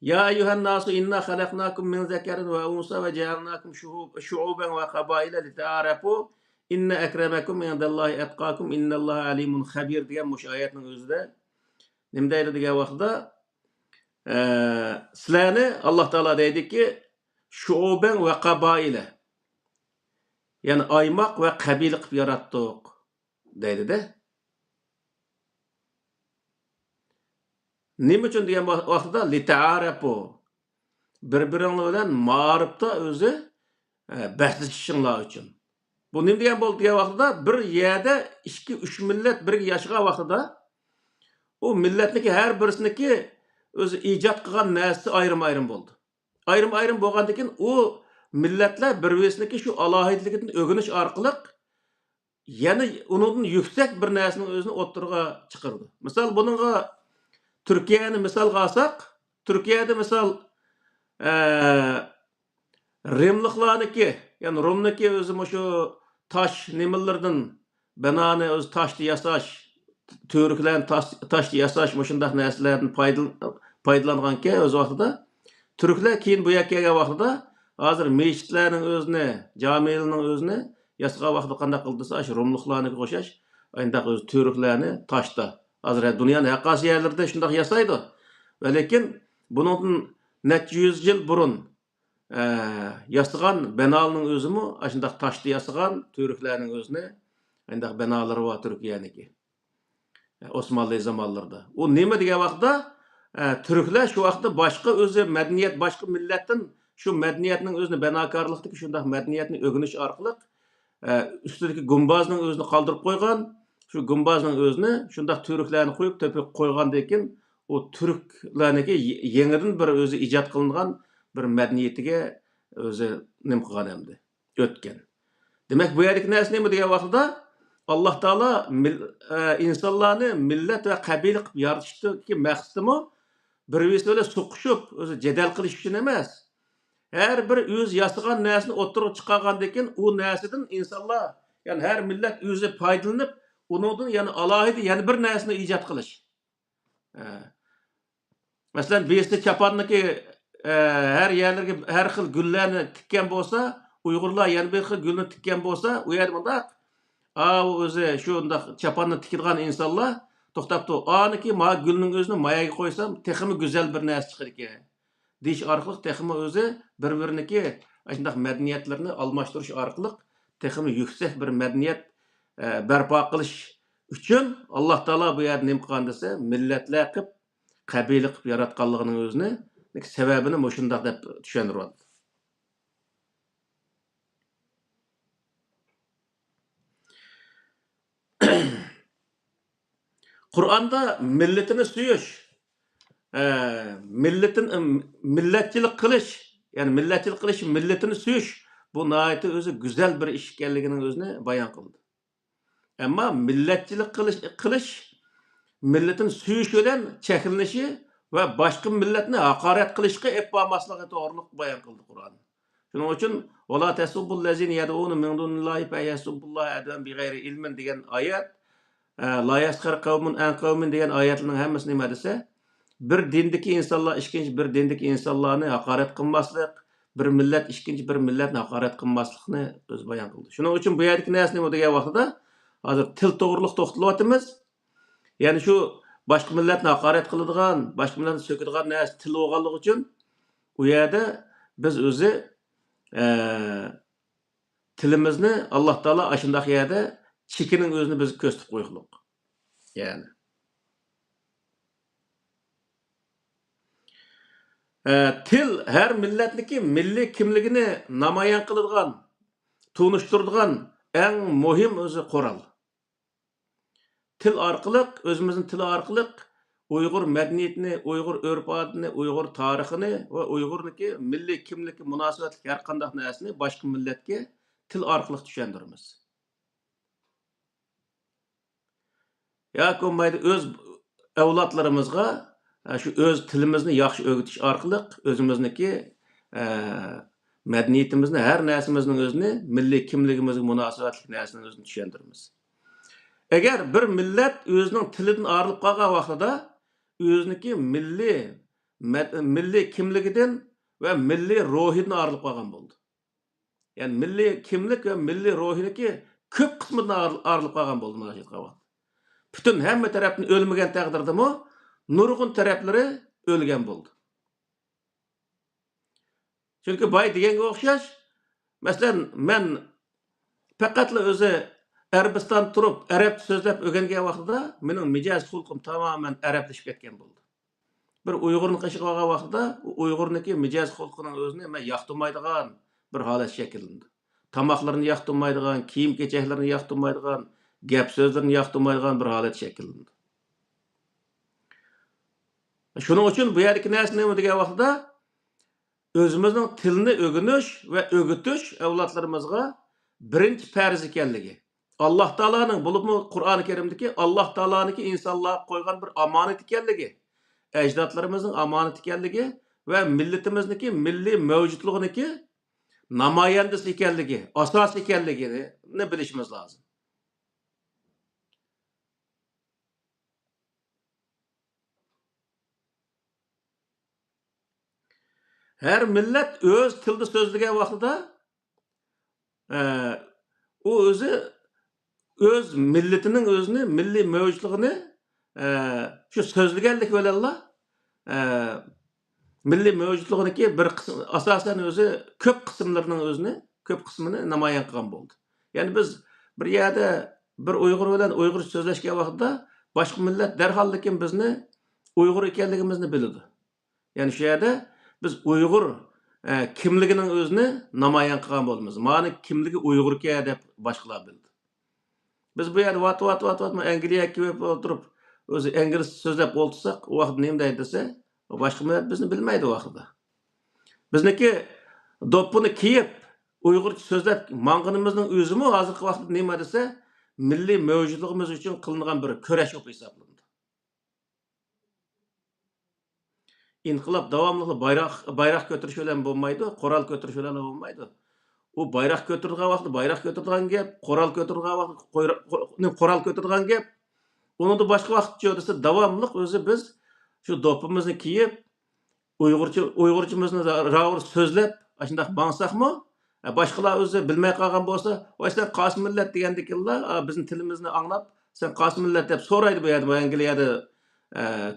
Ya eyyuhan nasu inna xalaqnakum min zakarin va unsa va ja'alnakum shu'uban va qabaila lita'arafu inna akramakum indallahi atqakum innalloha alimun xabir degan mush oyatning o'zida nima deydi degan vaqtda sizlarni Alloh taolo deydiki shu'uban va qabaila ya'ni aymoq va qabila qilib yaratdik deydi-da. Nima uchun degan vaqtda lita'arafu bir-biringlar bilan ma'rifda o'zi bahslashishinglar uchun. Bu nima degan bo'ldi degan vaqtda bir yerda 2-3 millat birga yashagan vaqtida u millatniki har birisiniki o'zi ijod qilgan narsa ayrim-ayrim bo'ldi. Ayrim-ayrim bo'lgandan keyin u millatlar bir-birisiniki shu alohidligidan o'rganish orqali yana undan yuksak bir narsaning o'zini o'ttirga chiqardi. Misol buningga Türkiye'ni misalga alsak, Türkiye'de misal Rimliklarniki, yani Rumniki o'zi şu taş nimalardan binani o'zi taşlı yasash, Türklarni taşlı yasash shundaq narsalardan foydalanganki o'z vaqtida Türklar keyin bu yerga kelgan vaqtida hozir mechitlarning o'zini, jamilarning o'zini yasagan vaqtida qanday qildisa, shu Rumliklarniki qo'shash, ayndaq o'zi Türklarni taşda Hozir dunyoning haqqasi yerlarida shunday yasaydi. Va lekin buningdan necha 100 yil burun yasagan binolarning o'zimi shunday toshda yasagan Türklarning o'zini shunday binolari bor Turkiyaniki. Osmonli zamonlarda. U nima degan vaqtda Türklar shu vaqtda boshqa o'zi madaniyat, boshqa millatdan shu madaniyatning o'zini binokorlikdagi shunday madaniyatni o'rganish orqali ustidagi gumbazning o'zini qoldirib qo'ygan Şu gumbazning o'zini shunday Türklarni qo'yib tepib qo'ygandan keyin u Türklarniki yangidan bir o'zi ijod qilingan bir madaniyatiga o'zi nim qilgan endi o'tgan. Demak bu yerdagi narsa nima degan vaqtda Alloh taolo insonlarni millat va qabila qilib yaratishdagi maqsadimi bir-birisi bilan so'qishib o'zi jadal qilish uchun emas. Har bir o'z yasagan narsani o'ttirib chiqargandan keyin u narsadan insonlar, ya'ni har millat o'zi foydalanib Unudun yani alohida yana bir narsani ijod qilish. Masalan, besni chaponniki har yerlarga har xil gullarni tikkan bo'lsa, Uyg'urlar yana bir xil gulni tikkan bo'lsa, u yerda bundaq o'zi shundaq chaponni tikilgan insonlar to'xtabdi. Aniki ma gulning o'zini mayaga qo'ysam, texmi go'zal bir narsa chiqar ekan. Deyish orqali texmi o'zi bir-biriniki shundaq madaniyatlarni almashtirish orqali texmi yuksak bir madaniyat barpo qilish uchun Alloh taolo bu yerda nima qilgan desa, millatlar qilib, qabila qilib yaratganligining o'zini sababini shundoq deb tushuntiryapti. Qur'onda millatini suyish, millatchilik qilish, ya'ni millatchilik qilish, millatini suyish bu nihoyatda o'zi go'zal bir ish ekanligining o'zini bayon qildi. Ama milletçilik qilish milletini suyish bilan cheklanishi va boshqa millatni haqorat qilishga ep bo'lmasligi to'g'riliq bayon qildi Qur'on. Shuning uchun "Wala tasubbul lazina yad'una min dunillahi fa yasubbullaha adwan bighayri ilmin" degan oyat, "La yaskhar qawmun an qawmin" degan oyatlarning hammasi nima desa, bir dindagi insonlar ikkinchi bir dindagi insonlarni haqorat qilmaslik, bir millat ikkinchi bir millatni haqorat qilmaslikni o'z bayon qildi. Shuning uchun bu yerdagi narsa nima degan vaqtida hozir til to'g'riliq to'xtalyapmiz. Ya'ni shu boshqa millatni haqorat qiladigan, boshqa millatni so'kadigan narsa til bo'lganligi uchun u yerda biz o'zi tilimizni Alloh taolo ashundaq yerda chekining o'zini biz ko'rsatib qo'yganlik. Ya'ni Til her millatniki milliy kimligini namoyon qiladigan, tunishtiradigan eng muhim o'zi qoral. Til orqali, o'zimizning til orqali Uyg'ur madaniyatini, Uyg'ur urf-odatini, Uyg'ur tarixini va Uyg'urniki milliy kimlikka munosabatli har qanday narsani boshqa millatga til orqali tushundiramiz. Yoki bo'lmaydi o'z avlodlarimizga shu o'z tilimizni yaxshi o'rgatish orqali o'zimizniki madaniyatimizni, har narsamizning o'zini, milliy kimligimizga munosabatli narsani o'zini tushundiramiz. Agar bir millat o'zining tilidan ayrilib qolgan vaqtida o'ziniki milliy kimligidan va milliy ruhidan ayrilib qolgan bo'ldi. Ya'ni milliy kimlik va milliy ruhiniki ko'p qismidan ayrilib qolgan bo'ldi mana shu vaqt. Bütün hamma tarafdan o'lmagan taqdirdami, nurg'un taraflari o'lgan bo'ldi. Chunki boy deganga o'xshash, masalan, men faqatla o'zi Arabiston turib, arab so'zlab o'rgangan vaqtida mening mijoz xulqim tamoman arablashib ketgan bo'ldi. Bir Uyg'urni qishib olgan vaqtida, Uyg'urniki mijoz xulqining o'zini men yoqtirmaydigan bir holat shakllandi. Tamoqlarini yoqtirmaydigan, kiyim-kechaklarni yoqtirmaydigan, gap so'zlarni yoqtirmaydigan bir holat shakllandi. Shuning uchun bu yerdagi narsa nima degan vaqtida o'zimizning tilni o'rganish va o'rgatish avlodlarimizga birinchi farz ekanligi. Alloh taolaning bo'libmi Qur'oni Karimdagi Alloh taolaniki insonlarga qo'ygan bir omonat ekanligi, ajdodlarimizning omonat ekanligi va millatimizniki milliy mavjudlig'iniki namoyandasi ekanligi, asos ekanligini bilishimiz lozim. Her millet öz tilde sözlügen vaqtida o özü öz milletinin özünü, milli mevcutluğunu şu sözlügenlik velallah milli mevcutluğunu ki bir kısım, asasen özü köp kısımlarının özünü, köp kısmını namayan kılgan boldu. Yani biz bir yerde bir Uygur bilen Uygur sözleşken vaqtida başka millet derhallikin bizni Uygur ekenligimizni bildi. Yani şu yerde biz Uygur kimliginin özünü namoyon qilgan bo'lamiz. Mani kimligi Uyg'urga deb boshqalar bildi. Biz bu yerda vat Angliyaga kelib o'tirib, o'zi ingliz so'zlab o'ltirsak, u vaqt nima deydi desa, boshqa millat bizni bilmaydi u vaqtda. Bizniki do'ppini kiyib, Uyg'urcha so'zlab mang'inimizning o'zimi hozirgi vaqtda nima desa, milliy mavjudligimiz uchun qilingan bir kurash bo'lib hisoblanadi. İnqilab davamlı bayrak götürüş bilen bo'lmaydi, qoral götürüş bilen bo'lmaydi. O bayrak götürdiği vaqtda bayrak götürdiğen gap, qoral götürdiği vaqtda qoral götürdiğen gap. Onu da başka vaqt desa davamlı o'zi biz şu dopimizni kiyib, Uyg'urchamizni ravur so'zlab, shunday bansaqmi? Boshqalar o'zi bilmay qolgan bo'lsa, "Voy sen qaysi millat" degandiklar, bizning tilimizni anglab, "Sen qaysi millat" deb so'raydi bu yerda, Angliyada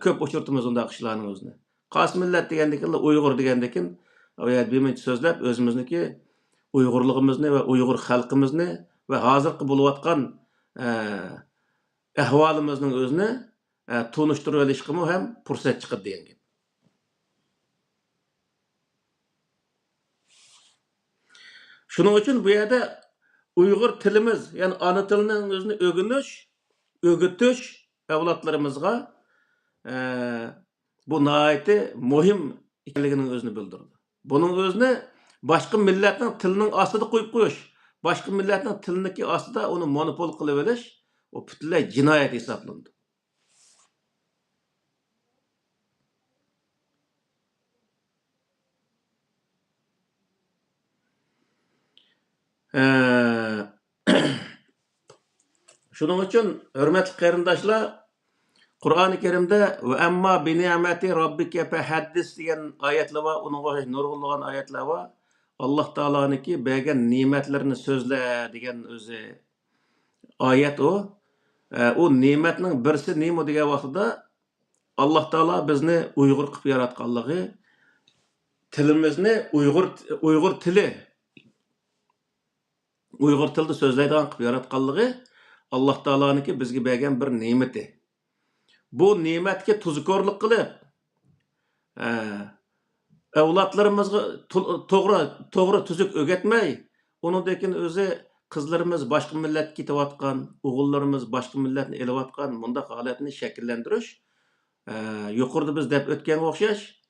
ko'p uchurtimiz undaq ishlarning o'zini. Qaysi millat degandikinlar Uyg'ur degandikin, o yerda birinchi so'zlab o'zimizniki Uyg'urligimizni va Uyg'ur xalqimizni va hozirgi bo'layotgan ahvolimizning o'zini tunishtirib olishga ham fursat chiqadi degan gap. Shuning uchun bu yerda Uyg'ur tilimiz, ya'ni ona tilining o'zini o'rgatish avlodlarimizga bu nəhayəti muhim ekanliginin özünü bildirdi. Bunun özünü başqa millatning tilining ostida qo'yib qo'yish, başqa millatning tiliniki ostida uni monopol qilib olish, o butunlay jinoyat hisoblandi. Shuning uchun hurmatli qarindoshlar, Qur'oni Karimda "Ve amma bi ni'mati robbika fahaddis" degan oyatlar va uningga nurg'unlagan oyatlar va Alloh taolaniki bergan ne'matlarini so'zla degan o'zi oyat o. O ne'matning birisi nima degan vaqtida Alloh taolo bizni Uyg'ur qilib yaratganligi, tilimizni Uyg'ur tilida so'zlaydigan qilib yaratganligi Alloh taolaniki bizga bergan bir ne'mati. Bu ne'matga tuzkorlik qilib, Evlatlarımızga toğra tüzük ögetmey, onundakin özü kızlarımız başka millet gitewatkan, oğullarımız başka milletni elewatkan mundaq halatni şekillendiriş, yuqorida biz dep ötken okşaş,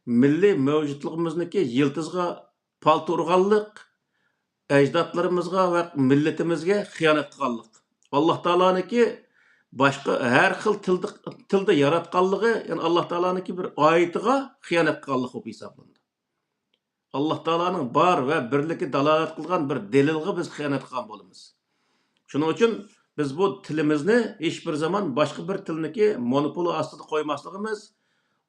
milli mevcutluğumuzniki yıldızga palto urganlyk, ecdatlarımızga ve milletimizge hıyanat qilganlyk. Allah Taala'nınki başka her xil tilda yaratganlygy, yani Allah Taala'nınki bir ayetiga hıyanat qilganlyk bolup hesaplandy. Allah Taala'nın bar ve birliki dalalat kılgan bir delilge biz hıyanat qilgan bolamiz. Şunun için biz bu tilimizni hiç bir zaman başka bir tilniki monopoli astida koymaslığımız,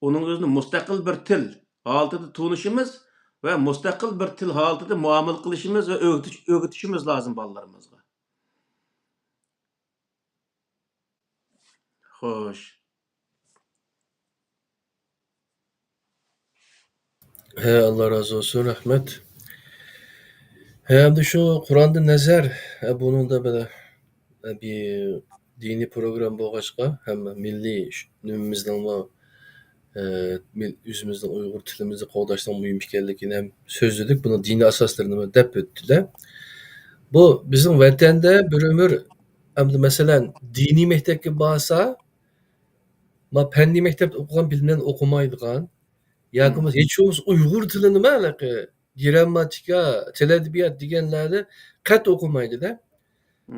onun özünü mustaqil bir til halıtıda tunuşimiz ve mustaqil bir til halıtıda muamele kılışımız ve öğütüşümüz lazım balalarımızga. Hoş. He, Allah razı olsun, rahmet. Hem de şu Kur'an'da nezer, bunun da böyle bir dini program boğaçka, hem milli nümümüzden ve yüzümüzden Uygur tilimizi qoğdaştan mühim ekanligini hem sözledik. Bunu dini asaslarını dep öttüler. Bu bizim vatanda bir ömür hem de mesela dini mektepke barsa, ma penni mektepte okugan bilimden okumaydigan, yakımız hiçimiz Uygur tilini mi alaka? Gramatika, til edebiyat degenlerni qat okumaydilar.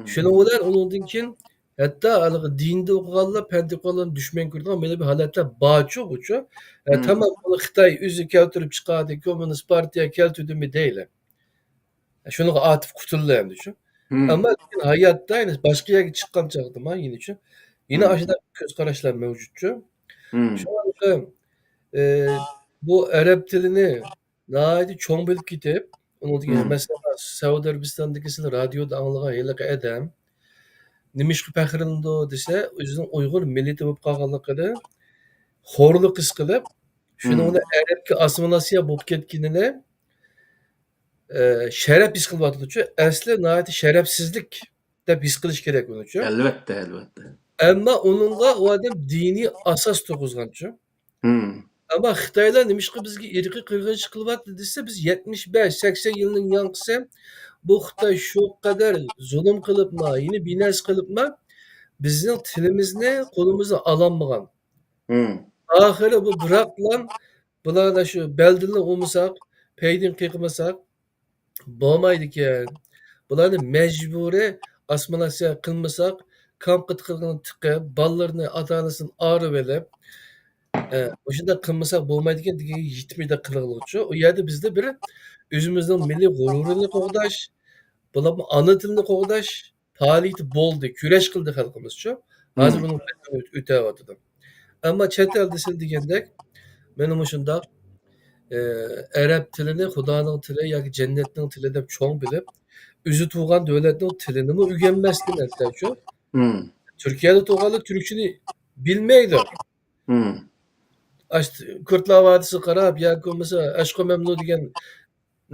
Şunu bilan onundan keyin hatta haligi dinde okuganlar, pende okuganlarni düşman ko'radigan böyle bir holatlar barchu buchu. Tamam buni Xitoy o'zi keltirib chiqadi, Kommunist partiya keltirdimi deylar. Shunaqa atif qutullar endi shu. Ammo lekin hayotda yani boshqa yerga chiqqan chog'da man yine shu. Yine ashula ko'z qarashlar mavjudchu. Shunaqa bu arab tilini nihoyatda cho'ng bilib ketib, undan mesela Saudiya Arabistonidagi radioda anglagan heliqi odam nimishqa faxrlanadi desa, o'zining Uyg'ur millati bo'lib qolganligini xo'rlik his qilib, shuni uni arabga assimilyatsiya bo'lib ketganini sharaf his qilyaptichu. Asli nihoyatda sharafsizlik deb his qilish kerak unichu. Elbette, elbette. Ammo uningga u odam diniy asos turg'izganchu. Ama Xitoylar nimishqa bizga irqiy qirg'inchilik qilyapti desa, biz 75-80 yilning yanqisi bu Xitoy shu qadar zulm qilibmi, yine binas qilibmi, bizning tilimizni qo'limizga ololmagan. Oxiri bu biroqlan bularni shu beldilni o'misak, peydin qiqmasak bo'lmaydi ekan. Bularni majburiy assimilyatsiya qilmasak, kamqit qilgan tiqib, bolalarni ota-onasidan orib olib, o'shunday qilmasak bo'lmaydi ekan degan yetmaydi qilg'uchi. U yerda bizda bir o'zimizning milliy g'ururini qo'g'dash, bularni ona tilini qo'g'dash faoliyati bo'ldi, kurash qildi xalqimizchu. Hozir uni o'tayotdi. Ammo chet elda siz degandek, men shundoq arab tilini Xudoning tili yoki jannatning tili deb cho'ng bilib, o'zi tug'gan davlatning tilini o'rganmasdan aytganchu. Turkiyada tug'anlar turkchani bilmaydi. Kurtlar Vadisi qarab yoki bo'lmasa Ashqo Mamnu degan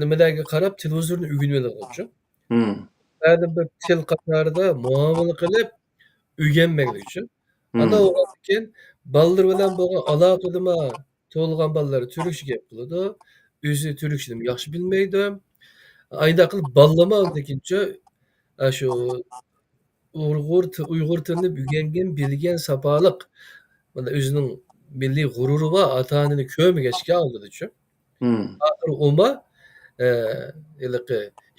nimalarga qarab televizorni o'rganib olganchu. Ba'zi bir til qatorida muomala qilib o'rganmaylik uchun. Ana o'g'andan keyin bolalar bilan bo'lgan aloqadami tug'ilgan bolalar turkcha gap qiladi. O'zi turkchani yaxshi bilmaydi. Ayda qilib ballama dekincha shu Uyg'ur tilini o'rgangan, bilgan sapaliq mana o'zining milliy g'ururi va ota-onani ko'magachga oldichu. Oxiri o'ma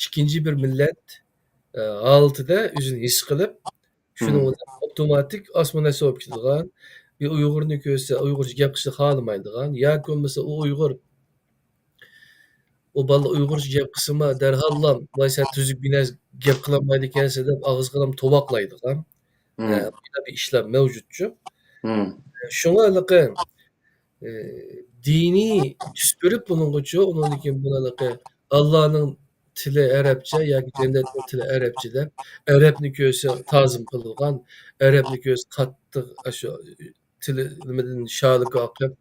ikkinchi bir millat holatida o'zini his qilib, shuni avtomatik osmonasi bo'lib ketadigan, bir Uyg'urni ko'rsa Uyg'urcha gap qilishni xohlamaydigan, yoki bo'lmasa u Uyg'ur o bola Uyg'urcha gap qilsa darhollam voy sen tuzuk binas gap qilolmaydi ekansan deb og'izga tovoqlaydigan bir ishlar mavjudchu. Shunga diniy tus berib buninggacha undan keyin bunaqa Allohning tili arabcha yoki jannatning tili arabcha deb arabni ko'rsa ta'zim qiladigan, arabni ko'rsa qattiq shu tili nimadan sholiga oqib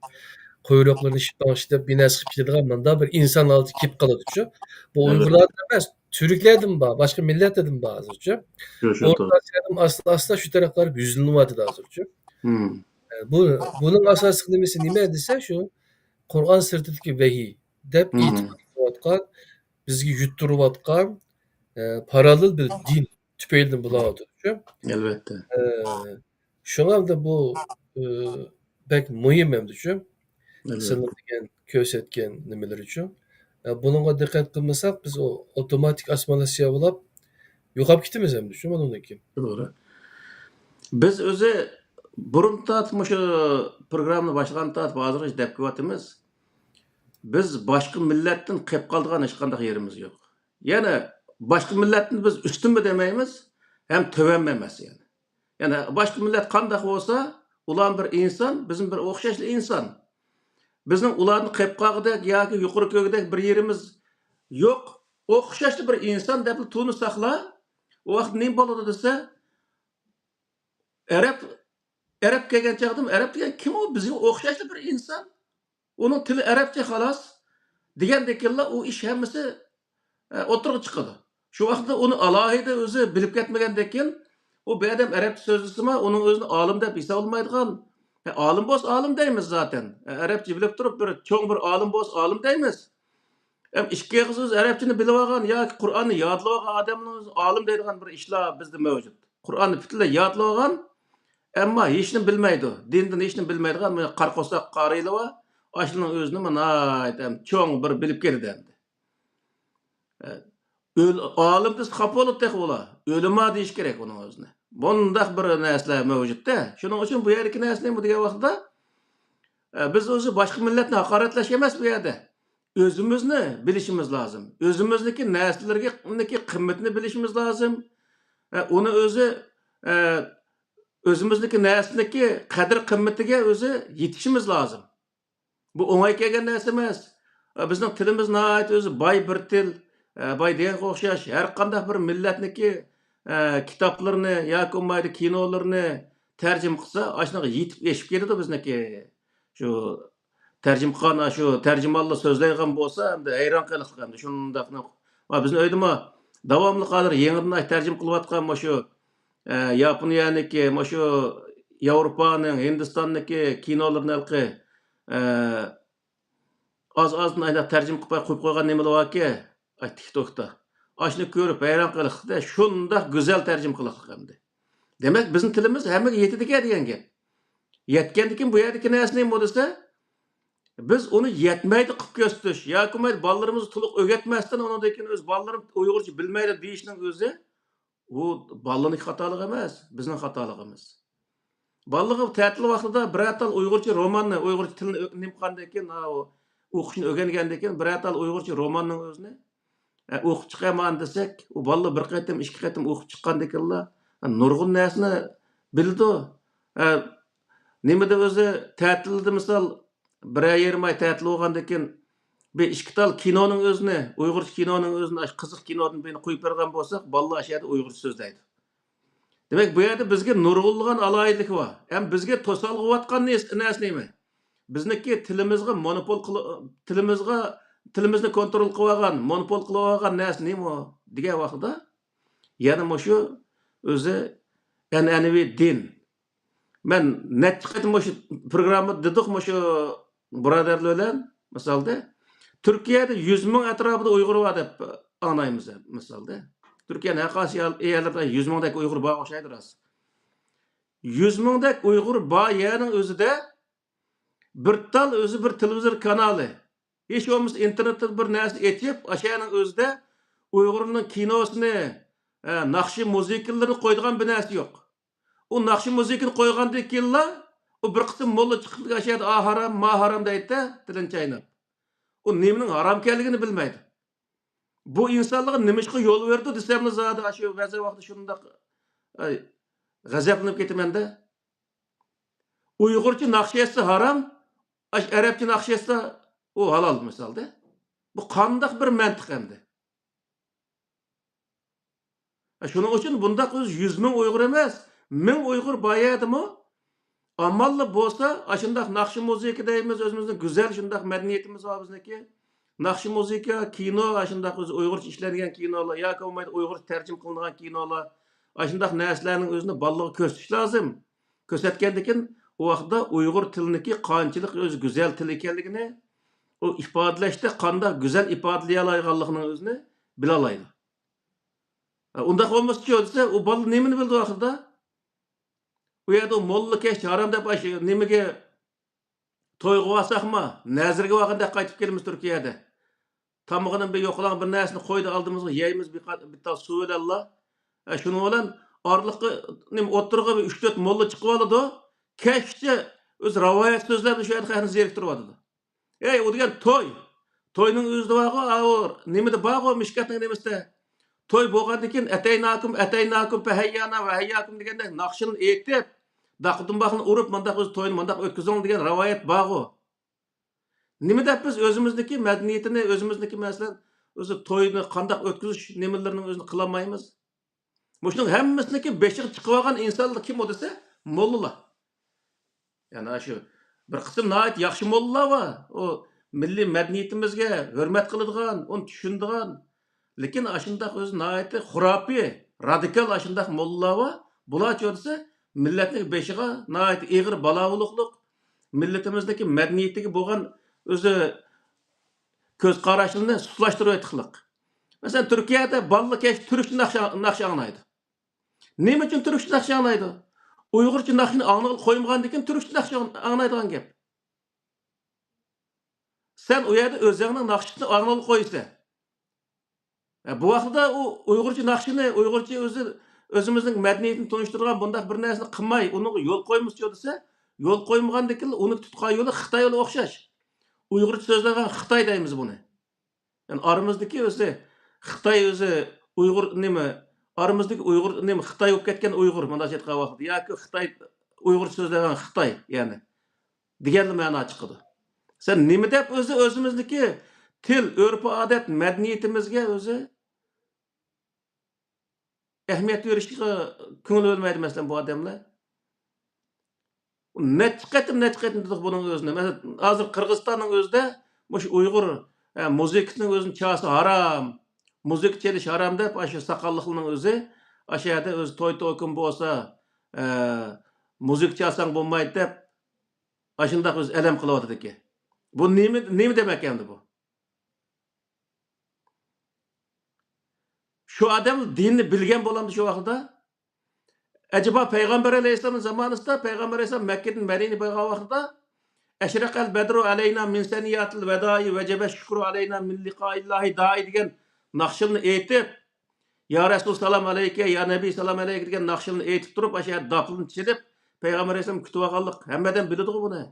quyruqlarini shipang'ishlab binas qilib ketadigan manda bir inson holati kelib qoladichu. Bu Uyg'urlarda emas, turklardan bor, boshqa millatlardan bor hozircha. O'rta Osiyodan asta shu taraflar yuzlanyapti hozircha. Buning asosiy nimasi nima desa shu Qur'on sirtidagi vahiy deb Hı hı. e'tibor qilayotgan, bizga yuttirayotgan paralel bir din tüpeyli buladı. Elbette. Şuna da bu e, bek mühim hem düşün. Sınır Elbette. degan ko'rsatgan nimalar uchun. Bunga diqqat qilmasak biz o otomatik osmonlasha bo'lib yo'qolib ketamiz ham düşün bundan keyin. Doğru. Biz özü burun tatmış programını başlagan tat bazı dep kıvatımız. Biz başka milletten kep kaldığan hiç kandak yerimiz yok. Yani başka milletten biz üstün mü demeyimiz hem tövenmemez yani. Yani başka millet kandak olsa ulan bir insan, bizim bir okşaşlı insan. Bizim ulanın kep kaldığık ya ki yukarı köydek bir yerimiz yok. Okşaşlı bir insan dep tunu sakla. O vakit ne boladı dese Arap Arap kelgan chaqdim, Arap degan kim u? Bizga o'xshashli bir inson. Uning tili arabcha xolos. Degandekilla u ish hammasi o'tirib chiqadi. Shu vaqtda uni alohida o'zi bilib ketmagandan u bu odam arabcha so'zlasimi, uning o'zini olim deb hisoblamaydigan. Olim bo'lsa olim deymiz zaten. Arabcha bilib turib bir cho'ng bir olim bo'lsa olim deymiz. Hem ikki so'z arabchani bilib olgan yoki Qur'onni yodlab olgan odamning o'zi olim deydigan bir ishlar bizda mavjud. Qur'onni butunlay yodlab olgan Emma hiçni bilmeydi. Dinden hiçni bilmeydi. Ama qarqosak qarıyla va aşının özünü mana aytam çoğun bir bilip geldi endi. Alimde xapolup tek ola. Ölüma deyiş gerek onun özüne. Bundaq bir näsle mevcut da. Şunun için bu yerdeki näsle bu diye vaqtda biz özü başka milletine hakaretleş emas bu yerde. Özümüzni bilişimiz lazım. Özümüzdeki näslerge kıymetini bilişimiz lazım. Onu özü özümüzdeki näsindeki qadr qimmatiga o'zi yetishimiz lazım. Bu oңay kelgan narsa emas. Bizning tilimiz nihoyat o'zi boy bir til, boy deganga o'xshash har qanday bir millatniki kitoblarini yoki bo'lmaydi kinolarini tarjima qilsa, ashnaqa yetib eshib keladi bizniki. Shu tarjima qilgan shu tarjimonlar so'zlaydigan bo'lsa, endi hayron qilib shundaq. Bizni uydami davomli hozir yangidan tarjima qilayotgan shu Yaponiyaniki, şu Avrupa'nın, Hindistan'daki kinolarını alqı az-azdan ayda tercüme qilib qo'yib qo'ygan nimalar borki, TikTok'da. Ashni ko'rib hayron qilib, shundoq go'zal tercüme qilib qildi. Demak, bizning tilimiz hammaga yetadi degan gap. Yetgandikin bu yerdagi narsa nima bo'lsa, biz uni yetmaydi qilib ko'rsatish yoki bolalarimizni to'liq o'rgatmasdan undan o'z bolalarim Uyg'urcha bilmaydi deyishning o'zi bu ballanın xatalığı emas, bizning xataligimiz. Ballığı ta'til vaqtida bir atal Uyg'urcha romanni, Uyg'urcha tilini nimqandan keyin o'qishni o'rgangandan keyin bir atal Uyg'urcha romanning o'zini o'qib chiqaman desak, u balla bir qatim, ikki qatim o'qib chiqqandan keyin nurg'un narsani bildi. Nimada o'zi ta'tilda misol bir yerim ay ta'til bo'lgandan keyin bir ikki tal kinoning o'zini, Uyg'urcha kinoning o'zini, qiziq kinoni beni qo'yib bergan bo'lsak, balla ashada Uyg'urcha so'zlaydi. Demak, bu yerda bizga nurg'unlagan aloyidlik bor. Ham bizga to'sal qilayotgan narsa nima? Bizniki tilimizga monopol tilimizni kontrol qilib olgan, monopol qilib olgan narsa nima degan vaqtda, yana shu o'zi an'anaviy din. Men necha qatim shu programma dedik shu birodarlar bilan misolda Türkiye'de 100 ming atrofida Uyg'ur bor deb anlaymiz misolda. Türkiye'nin haqqasi yerlarda 100 mingdek Uyg'ur bor o'xshaydi rost. 100 mingdek Uyg'ur bor yerning o'zida bir tal o'zi bir televizor kanali. Hech bo'lmasa internetda bir narsa etib, o'shaning o'zida Uyg'urning kinosini, naqshi musiqalarini qo'ydigan bir narsa yo'q. U naqshi musiqani qo'ygandan keyin u bir qism molla chiqib o'shada harom, ma harom deydi, tilini chaynab. O nimenin haram ekanligini bilmaydi. Bu insonlarga nimishqa yo'l berdi desam zodi shu ba'zi vaqtda shundoq g'azablanib ketaman-da. Uyg'urcha naqshiyasi haram, arabcha naqshiyasi u halol misolda. Bu qandoq bir mantiq endi. Shuning uchun bundaq 100 ming Uyg'ur emas, 1000 Uyg'ur boyadimi? Amallı bo'lsa, ashundaq naqshi musiqa deymiz, o'zimizning go'zal shundaq madaniyatimiz bor bizniki. Naqshi musiqa, kino, ashundaq o'zi Uyg'urcha ishlangan kinolar yoki bo'lmaydi Uyg'urcha tarjima qilingan kinolar, ashundaq narsalarning o'zini bolalarga ko'rsatish lozim. Ko'rsatgandan keyin u vaqtda Uyg'ur tiliniki qanchalik o'zi go'zal til ekanligini, o ifodalashda qanday go'zal ifodalay olganligini o'zini bila oladi. Undaq bo'lmasa desa, u bola nimani bildi oxirida? U yerda molla kesh harom deb nimaga to'yga olsaqmi, nazirga olganda qaytib kelamiz Turkiyada. Tamog'ini bir yo'qlan bir narsani qo'ydi oldimizga yeymiz bitta suv bilan. Şunu bilan orliqqa o'tirg'i 3-4 molla chiqib oladi. Kechda o'z rivoyat so'zlarini shu yerda zeriktirib oladi. Ey, u degan to'y. To'yning o'zida bor, nimada bor, mishkatning nimasida. To'y bo'lgandan keyin ataynakum fahayyana va hayyakum deganda naqshini aytib, daqdinbaqni urib, mandaq o'z to'yini mandaq o'tkazing degan rivoyat bor. Nima deb biz o'zimizniki madaniyatini, o'zimizniki masalan, o'zi to'yni qandaq o'tkazish nimalarining o'zini qila olmaymiz. Buning hammasiniki beshiq chiqib olgan insonlar kim o desa, mollalar. Ya'ni shu bir qism nihoyat yaxshi mollalar bor. O milliy madaniyatimizga hurmat qiladigan, uni tushunadigan, lekin ashundaq o'zi nihoyat xurafiy, radikal ashundaq mollalar bor. Bular desa, millatning beshiga nihoyat ig'ir balavuluqliq, millatimizdagi madaniyatiga bo'lgan o'zi ko'z qarashini suslashtirib aytliq. Masalan, Turkiyada balla kesh turkcha naqsh anglaydi. Nima uchun turkcha naqsh anglaydi? Uyg'urcha naqshni anglayib qo'ymagandan keyin turkcha naqsh anglaydigan gap. Sen u yerda o'zingning naqshini anglayib qo'ysa. Bu vaqtda u Uyg'urcha naqshini, Uyg'urcha o'zimizning madaniyatini tunishtirgan bundaq bir narsani qilmay, uni yo'l qo'ymoqchi desa, yo'l qo'ymagandan keyin uni tutgan yo'li Xitoy yo'li o'xshash. Uyg'urcha so'zlagan Xitoy deymiz buni. Yani aramizdagi o'zi Xitoy o'zi Uyg'ur nima, aramizdagi Uyg'ur nima Xitoy bo'lib ketgan Uyg'ur mana shu aytgan vaqtda yoki Xitoy Uyg'urcha so'zlagan Xitoy ya'ni degan ma'no chiqadi. Sen nima deb o'zimizniki til, urf-odat, madaniyatimizga o'zi ahamiyat berishga ko'ngil bo'lmaydi masalan bu odamlar. Necha qatim dedik buning o'zini. Masalan, hozir Qirg'izistonning o'zida mush Uyg'ur muzikasining o'zini chasi haram, muzik chelish haram deb shu saqalliqning o'zi o'sha yerda o'zi to'y-to'kin bo'lsa, muzik chalsang bo'lmaydi deb ashundaq o'zi alam qilyapti ekan. Bu nima demak endi bu? Şu adam dinni bilgen bo'lamdi shu vaqtda. Acaba Peygamber Aleyhisselam'ın zamanında Peygamber Aleyhisselam Mekke'den Medine'ye baygan vaqtda Eşrekal bedru aleyna min seniyatil vedai vecebe şükru aleyna min liqaillahi da'i degan naqshini aytib, ya Resul salam aleyke, ya Nebi salam aleyke degan naqshini aytib turib, o'sha daflini chilib, Peygamber Aleyhisselam kutib olganlik hammadan biladi buni.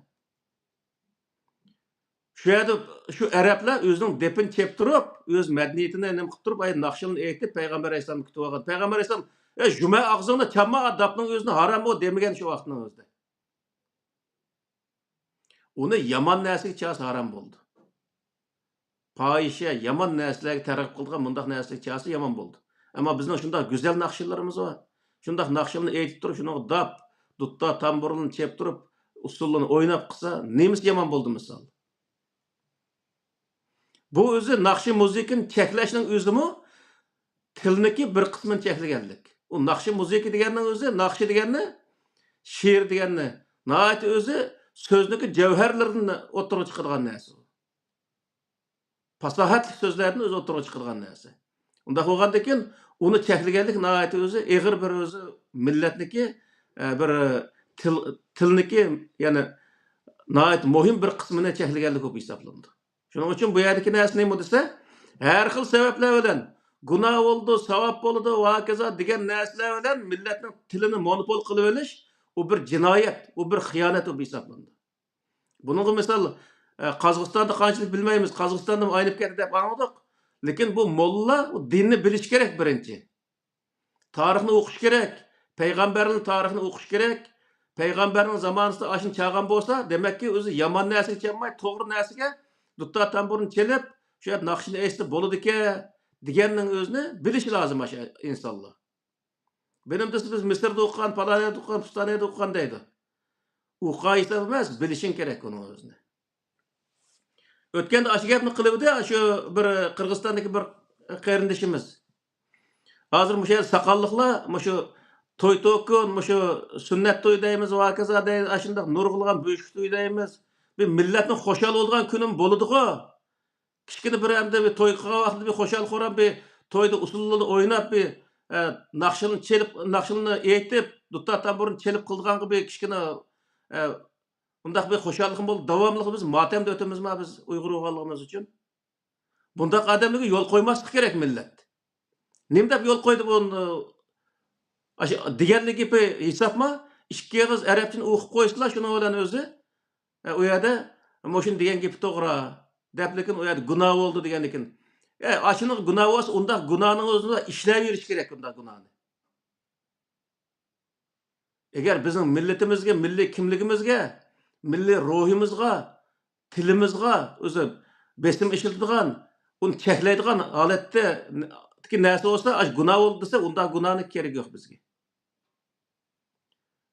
Şu yerda şu Arablar o'zining depin chep turib, o'z madaniyatini nima qilib turib, ay naqshini aytib Peygamber Aleyhisselam kutib olgan. Peygamber Aleyhisselam juma og'zingni chamma adabning o'zini harom o demagan shu vaqtning o'zida. Uni yomon narsaga chasi harom bo'ldi. Fohisha, yomon narsalarga targ'ib qilgan bundaq narsaga chasi yomon bo'ldi. Ammo bizning shunday go'zal naqshlarimiz bor. Shunday naqshini aytib turib, shuni dab, dutta, tamburni chep turib, usulini o'ynab qilsa, nemisi yomon bo'ldi misol. Bu o'zi naqshi muzikani cheklashning o'zimi tilniki bir qismini cheklaganlik. U naqshi muzika deganning o'zi, naqshi deganni, she'r deganni, nihoyat o'zi so'zniki javharlarini o'tirib chiqargan narsa. Fasohatli so'zlarni o'zi o'tirib chiqargan narsa. Unda bo'lgandan keyin uni cheklaganlik nihoyat o'zi ig'ir bir o'zi millatniki bir tilniki, ya'ni nihoyat muhim bir qismini cheklaganlik bo'lib hisoblandi. Shuning uchun bu yerdagi narsa nima desa, har xil sabablar bilan gunoh bo'ldi, savob bo'ldi va hokazo degan narsalar bilan millatning tilini monopol qilib olish u bir jinoyat, u bir xiyonat bo'lib hisoblandi. Buningga misol Qozog'istonda qanchalik bilmaymiz, Qozog'istonda aynib ketdi deb angladik. Lekin bu mollalar dinni bilish kerak birinchi. Tarixni o'qish kerak, payg'ambarning tarixini o'qish kerak. Payg'ambarning zamonida ashun chaqan bo'lsa, demakki o'zi yomon narsaga chelmay, to'g'ri narsaga dutta tamburni chelib, shu yer naqshini esda bo'ladi-ekan deganning o'zini bilishi lozim o'sha insonlar. Benim biz Misrda o'qigan, Palaniyada o'qigan, Pustaniyada o'qigan deydi. U qoida emas, bilishing kerak uni o'zini. O'tganda ash gapni qilibdi, shu bir Qirg'izistondagi bir qarindishimiz. Hozir mushu saqalliqlar, mushu to'y-to'kun, mushu sunnat to'y deymiz va hokazo deymiz, ashundaq nurg'ilgan bo'shlik to'y deymiz. bir milletning xo'shal bo'lgan kunim bo'ladi-ku. Kichkina bir hamda bir to'y qilgan vaqtida bir xo'shal qo'rab bir to'yda usullarni o'ynab bir naqshini chelib, naqshini aytib, dutta tamburini chelib qildigan bir kichkina bundaq bir xo'shallik bo'ldi. Davomli biz motamda o'tamizmi biz Uyg'ur bo'lganligimiz uchun? Bundaq odamlarga yo'l qo'ymaslik kerak millat. Nima deb yo'l qo'ydi buni? Aşı deganlik gapi hisobma, ikki og'iz arabchani o'qib qo'ysalar shuni bilan o'zi u yerda moshun degan gapi to'g'ri deb lekin u yerda gunoh bo'ldi degan ekan. Ashuni gunoh bo'lsa, unda gunohning o'zida ishlayverish kerak unda gunohni. Agar bizning millatimizga, milliy kimligimizga, milliy ruhimizga, tilimizga o'zi besim ishlatadigan, uni cheklaydigan holatda narsa bo'lsa, ash gunoh bo'ldi desa, unda gunohning keragi yo'q bizga.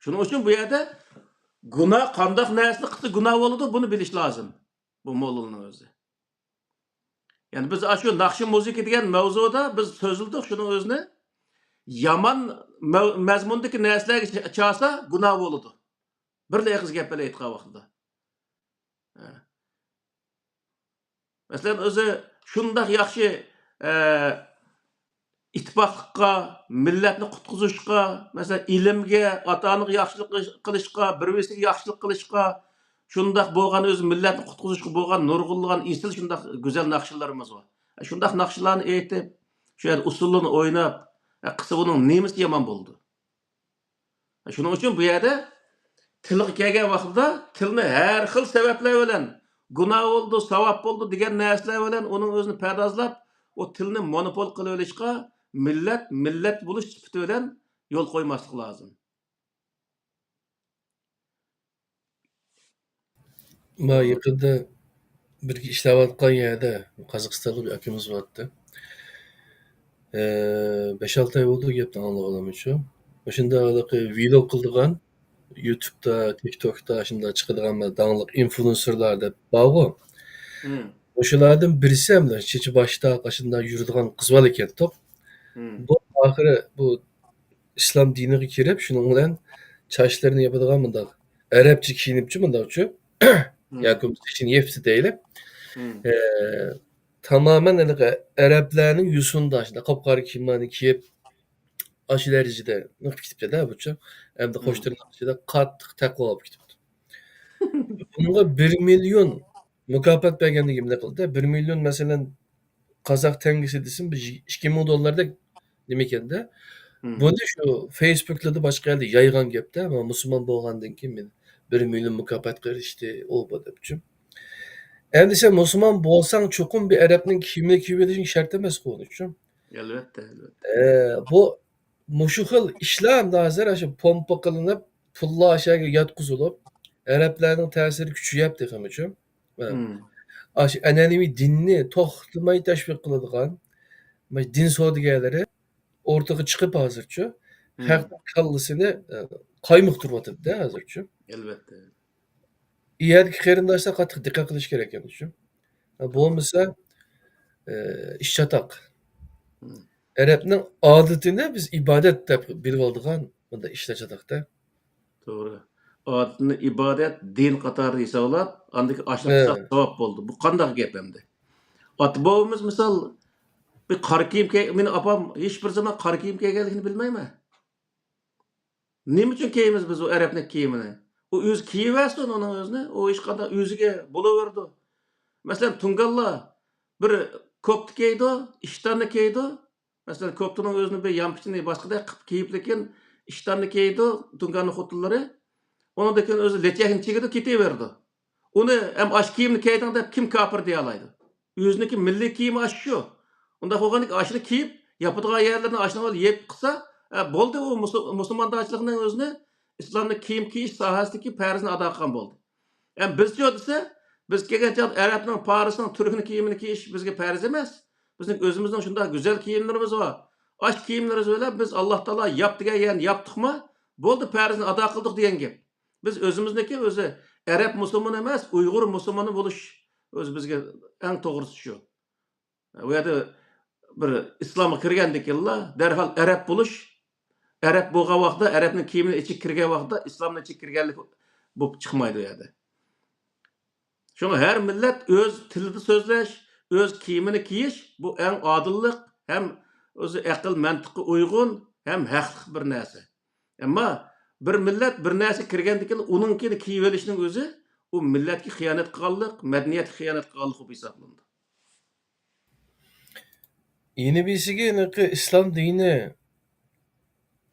Shuning uchun bu yerda gunoh qanday narsani qilsa gunoh bo'ladi, buni bilish lozim. Bu mo'lulning o'zi. Ya'ni biz shu naqshi musiqa degan mavzuda biz so'zildik shuni o'zini yomon mazmundagi narsalarga chaqsa gunoh bo'ladi. Bir leqiz gap bilan aytgan vaqtida. Masalan, o'zi shunday yaxshi ittifoqlikqa, millatni qutqizishga, masalan, ilmga, ota-onaga yaxshilik qilishga, bir-birisiga yaxshilik qilishga, shunday bo'lgan o'zi millatni qutqizishga bo'lgan nurg'unlagan isil shunday go'zal naqshlarimiz bor. Shunday naqshlarni aytib, shu yer usulini o'ynab, qilsa buning nemisi yomon bo'ldi. Shuning uchun bu yerda tilga kelgan vaqtida tilni har xil sabablar bilan gunoh bo'ldi, savob bo'ldi degan narsalar bilan uning o'zini pardozlab, o tilni monopol qilib olishga millat bo'lish sifati bilan yo'l qo'ymaslik lozim. Ma yaqinda bir ishlayotgan yerda Qozog'istonlik bir akamiz bordi. 5-6 ay bo'ldi gapni anglag'anim uchun. O'shanda vlog qildigan YouTube'da, TikTok'da shunda chiqadigan danglik influencerlar deb borku. O'shalardan birisi ham chechi boshda qashunda yuradigan qiz bola ekan to'q. Bu oxiri bu islom diniga kirib, shuning bilan chochlarini yapadigan bundaq arabcha kiyinibchi bundaqchi. Yoki ishini yepsi deylik. Tamamen Araplarning yusunda shunda qop-qora kiyimlarni kiyib aşı derecede nıqıb kitibdi da buçu. Hem de qo'shtirnoqchida qattiq taqvo olib kitibdi. Bunga 1 million mukofot berganligimni qildi. 1 million masalan qozoq tangisi desin bir 2 ming dollardek nima ekanda. Buni shu Facebook'larda boshqa yerda yaygan gapda, ama musulmon bo'lgandan keyin men 1 million mukofot qilishdi, u bu debchi. Endi sen musulmon bo'lsang, cho'qim bir arabning kiyimini kiyib olishing shart emas bu uchun. Albatta. Bu mushu xil ishlar hozir shu pompa qilinib, pullar aşağıya yotqizilib, arablarning ta'siri kuchayapti ham uchun. Shu an'anaviy dinni to'xtamay tashviq qiladigan din savdogarlari o'rtaga chiqib hozircha xalqning kallasini qaymoqtiryapti hozircha. Albatta. Iyadagi qarindoshlar qattiq diqqat qilish kerak ekan uchun. Bo'lmasa ish chatoq. Arabning odatini biz ibodat deb bilib oldigan bunda ishlar chatoqda. To'g'ri. Odatni ibodat, din qatori hisoblab, andagi ashliqsa savob bo'ldi. Bu qanday gap endi? Ota-bobamiz misol bir qora kiyim meni opam hech bir zaman qora kiyim kiyganligini bilmayman. Nima uchun kiyimiz biz o arabning kiyimini? O o'zi kiyiversin onun o'zini, o hech qanday o'ziga bo'laverdi. Masalan, tungallar bir ko'pni kiydi, ishtarni kiydi. Masalan, ko'ptining o'zini bir yampichini boshqaday qilib kiyib lekin ishtarni kiydi, tunganning xotinlari. Ondan keyin o'zi lechakni chigidi ketaverdi. Uni ham ash kiyimni kiyding deb kim kafir deya oladi? O'ziniki milliy kiyimi ash shu. Unda qo'yganlik ashni kiyib, yapadigan yerlarni ashni olib yeb qilsa, bo'ldi u musulmonlarchilikning o'zini islomning kiyim kiyish sohasidagi farzini ado qilgan bo'ldi. Ham bizcha desa, biz kelgancha arabning, farisning, turkning kiyimini kiyish bizga farz emas. Bizning o'zimizning shunday go'zal kiyimlarimiz bor. Ash kiyimlarimiz bilan biz Alloh taolo yap degan yerni yapdikmi? Bo'ldi, farzini ado qildik degan gap. Biz o'zimizniki o'zi Arab musulmon emas, Uyg'ur musulmoni bo'lish o'zi bizga eng to'g'risi shu. Bu yerda bir islomga kirgandiklar, darhol Arab bo'lish, Arab bo'lgan vaqtda Arabning kiyimini ichiga kirgan vaqtda islomning ichiga kirganlik bo'lib chiqmaydi u yerda. Şoňa her millet öz tilide sözleş, öz kiyimini kiyiş bu en adillik hem özü akıl mantyky uygun hem haklyk bir näse. Emma bir millet bir näse kirgendikin onunkini kiyip elişiniň özü o milletki hyýanat kılganlyk, medeniyet hyýanat kılganlyk bolýar hesaplandy. Yeni birisi ki İslam dini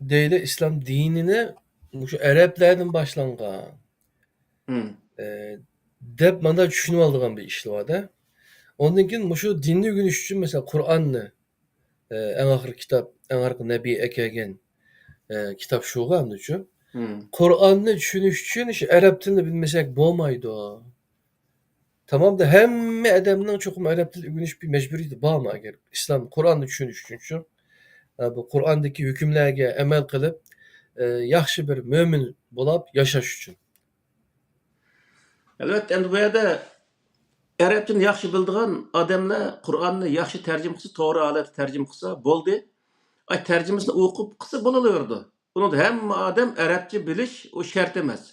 değil, İslam dinini şu Araplardan başlangan. Hmm. Dep manda düşünüp aldıgan bir işli var da. Ondan keyin şu dinni ügünüş üçün mesela Kur'an'ny en ahir kitap, en ahir Nebi ekegen kitap şuğan üçün. Hmm. Kur'an'ny düşünüş üçün işte Arap dilini bilmesek bolmaýdy o. Tamam da hemme adamdan çokum Arap dili ügünüş bir mecburiyeti bağma ager İslam Kur'an'ny düşünüş üçün. Bu Kur'an'daki hükümlerge emel kılıp yaxşı bir mümin bolup yaşaş üçün. Elbette endi bu ýerde Arapçyny ýaxşy bildigen adamlar Kur'anny ýaxşy terjim kılsa, toğry alat terjim kılsa boldy. Ay terjimesini okup kılsa bolalardy. Bunu da hemme adam Arapça biliş o şert emas.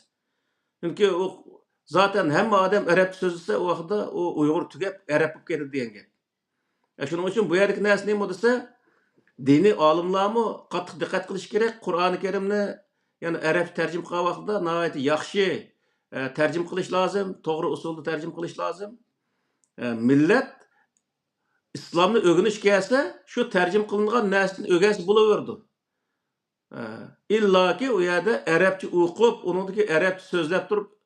Çünki o zaten hemme adam Arapça sözlese o wagtda o Uygur tügep Arap bolup getir diýen gep. Şonuň üçin bu ýerdeki näse näme bolsa, dini alimlarmy gatlyk dikkat kılış gerek. Kur'an-ı Kerimni yani Arap terjim kılgan wagtda naýaty ýaxşy terjim kılıç lazım, toğry usulda terjim kılıç lazım. Millet İslamny ögünüş gelse şu terjim kılıngan näsini ögäs bulaverdi. İlla ki o ýerde Arapça okup, onundaki Arapça sözlep turup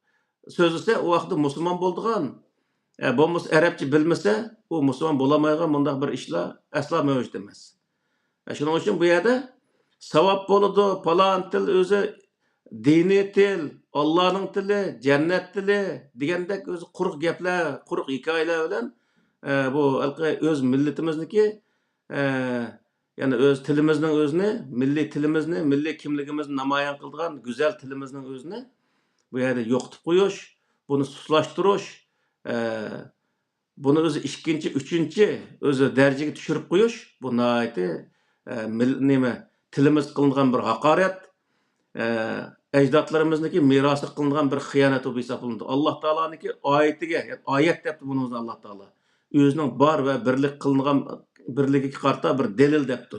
sözlese o wagtda musulman boldygan. Bolmasa Arapça bilmese o musulman bolamaýan mundaq bir işler asla mövjud emas. Şonuň üçin bu ýerde sawap bolady, palan til özü dini til, Allah'ın tili, cennet tili degендek özü quruq gepler, quruq hikayeler bilen bu öz milletimizniki yani öz tilimizning özüni, milli tilimizni, milli kimligimizni namoyon qiladigan güzel tilimizning özüni bu ýerde ýoktup goýuş, bunu suslaşdyryş, bunu özü ikinci, üçinci özü derjege düşürüp goýuş, bu naýaty nime tilimiz kılıngan bir hakaret, ecdatlarımızdaki mirası kılıngan bir hıyanet o hesaplandı. Allah Teala'nınki ayetige, ayet depti bunu Allah Teala. Özünün bar ve birlik kılıngan birligi karta bir delil depti.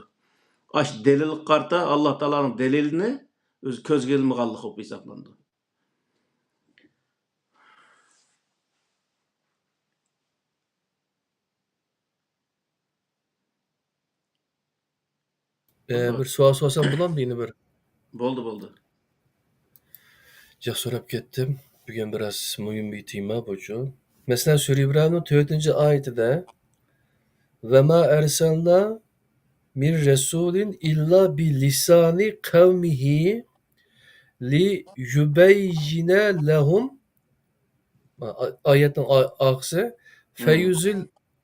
Aş delil karta Allah Teala'nın delilini öz köz gelmeganlyk o hesaplandı. Bir sual sorsam bulam beni bir. Boldy. Jaq sorap ketdim. Bugün biraz mühim bir tema bu. Mesela Sure İbrahim'in 4. ayetinde ve ma ersalna min resulin illa bi lisani kavmihi li yubeyyine lehum ayetin aksi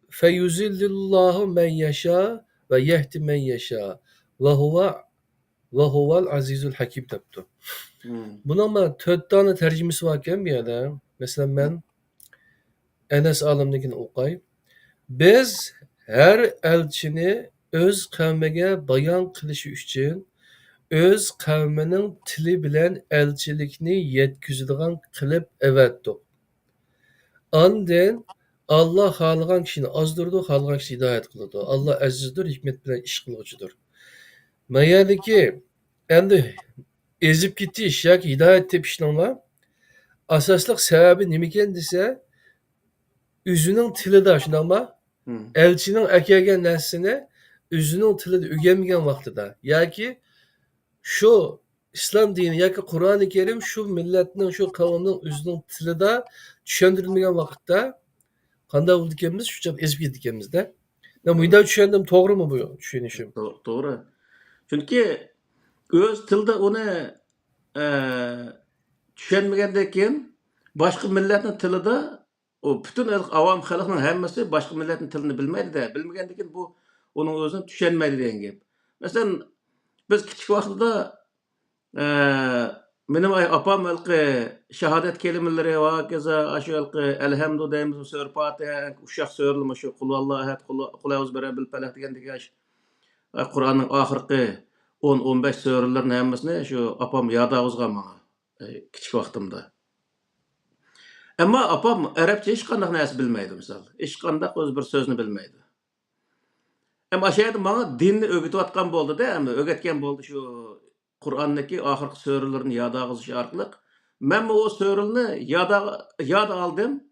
feyuzillillahu men yeşâ ve yehdi men yeşâ ve huvel azizul hakim depdi. Bunun ama 4 tane tercümesi varken bir yerde. Mesela ben Enes alimdekini okuyayım. Biz her elçini öz kavmige bayan kılışı üçün öz kavminin tili bilen elçilikni yetkizdigan kılıp evetdik. Andın Allah halagan kişini azdırdı, halagan kişini hidayet kıldı. Allah azizdir, hikmet bilen iş kılıcıdır. Mayadaki endi ezip gitti iş ya ki hidayet tepişinler asaslık sebebi nimiken dese üzünün tili de şuna ama elçinin ekegen nesine üzünün tili de ügenmegen vaxtıda. Ya ki şu İslam dini ya ki Kur'an-ı Kerim şu milletinin şu kavminin üzünün tili de düşündürülmegen vakitte kanda oldu dikemiz şu çap ezip gitti dikemizde. Ne müydü düşündüm doğru mu bu düşünüşüm? Doğru. Çünkü öz tilde onu düşünmegenden keyin başka milletin tili de o bütün avam halkının hemmesi başka milletin tilini bilmeydi de bilmegenden keyin bu onun özünü düşünmeydi diyen gep. Mesela biz küçük vaqtda benim apam şehadet kelimeleri ve keza aşu elhamdü deyimiz sure Fatiha uşaq söyleme şu kul Allahu ehad kul euz birabbil felak degендek Kur'an'ın ahirki 10-15 surelerin hemmesini şu apam yada uzgan bana küçük vaqtımda. Ama apam Arapça hech qandaq narsa bilmaydi misol. Hech qandaq o'zi bir so'zni bilmaydi. Hem aşağıda bana dinni öğütüvatkan boldu da, hem öğretken boldu şu Kur'an'daki ahirki sörelerini yada kılış arkalık. Men o sörelini yada aldım.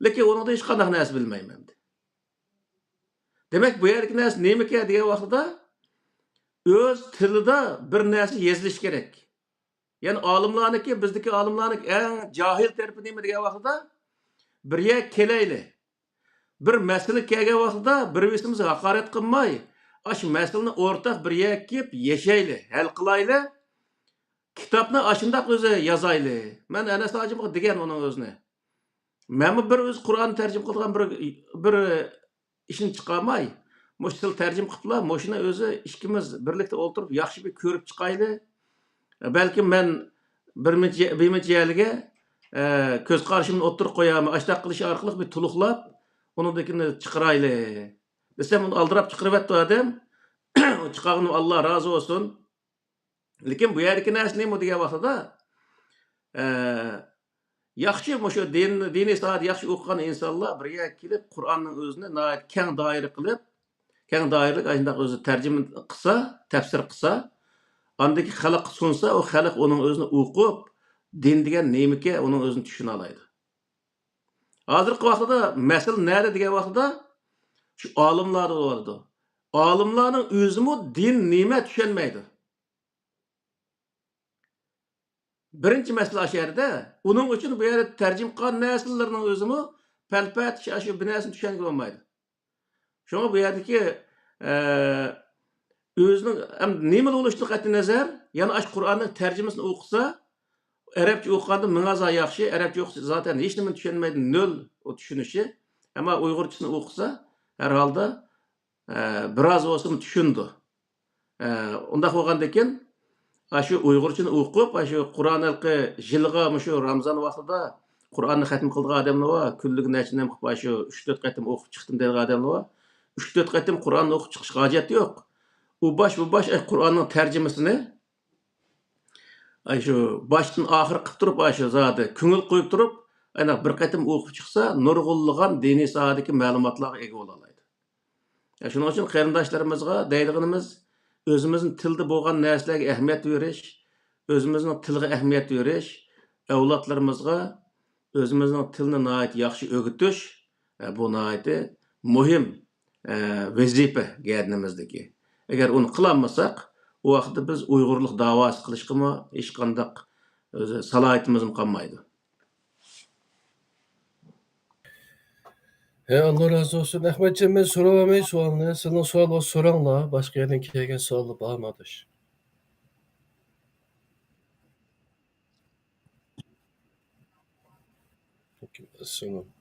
Lekin onu da hiç kandak näse bilmeyim. Demek bu yerki näse nemeke diye vaqtida öz tilida bir näse yeziliş gerek. Yani alimlarniki, bizdeki alimlarniki en cahil tarafı neme diye vaqtida bir yer keleyli. Bir mesele kelgen vaqtida bir-birimizga haqorat qilmay, aş meseleni o'rtaq bir yerga kelib yashayli, hal qilayli. Kitapni aşındaq o'zi yazayli. Men ana sajimga degan uning o'zini. Men bir o'zi Qur'onni tarjim qilgan bir ishni chiqarmay, mush til tarjim qiliblar, mushuni o'zi ikkimiz birlikda o'tirib yaxshi bir ko'rib chiqayli. Balkim men bir yerga ko'z qarashimni o'tirib qo'yaman, ashtaq qilish orqali bir tuluqlab, unidekini chiqarayli. Desem uni aldirab chiqarib adam. Chiqarganim Alloh rozi bo'lsin. Lekin bu yerdagi narsa nima degan vaqtida yaxshi shu diniy soat yaxshi o'qigan insonlar bir yerga kelib Qur'onning o'zini keng doira qilib, keng doiralik shundoq o'zi tarjima qilsa, tafsir qilsa, andagi xalq sunsa, o xalq uning o'zini o'qib, din degan nemaga uning o'zini tushuna oladi. Hozirgi vaqtda masal nada degan vaqtda shu olimlar bo'ladi. Olimlarning o'zimi din nima tushunmaydi. Birinchi masala aşeride, onun için bu yerde tercim qilgan narsalarning o'zimi palpat shu bir narsani tushunga olmaydi. Şuna bu yerdeki o'zining ham nima bo'lishini qat'iy nazar, yana ash Qur'onning tarjimasini o'qisa, Arabcha o'qiganda mingaza yaxshi, Arabcha o'qisa zaten hech nima tushunmaydi, nol o tushunishi. Ama Uyg'urchasini o'qisa, har holda biroz bo'lsin tushundi. Undaq bo'lgandan keyin şu Uyg'urchani o'qib, şu Qur'onilqi yilga shu Ramazon vaqtida Qur'onni xatm qilgan odamlar bor, kunlik nachinam qilib shu 3-4 qatim o'qib chiqdim degan odamlar bor. 3-4 qatim Qur'onni o'qib chiqishga hojat yo'q. U bosh Qur'onning tarjimasini şu boshdan oxir qilib turib, shu zodi ko'ngil qo'yib turib, ana bir qatim o'qib chiqsa, nurg'unlagan diniy sohadagi ma'lumotlarga ega bo'la oladi. Shuning uchun qarindoshlarimizga deydiganimiz özümüzün tilde bo'lgan narsalarga ahamiyat berish, o'zimizning tilga ahamiyat berish, avlodlarimizga o'zimizning tilni nihoyat yaxshi o'rgatish bu nihoyat muhim vazifa gardimizdagi. Agar uni qilolmasak, u vaqtda biz Uyg'urlik da'vosi qilishga hech qanday salohiyatimiz qolmaydi. Allah razı olsun. Ahmetciğim ben soramayı sualını. Senin sual o soranla. Başka yerden kelgen sualı bağmadış. Senin.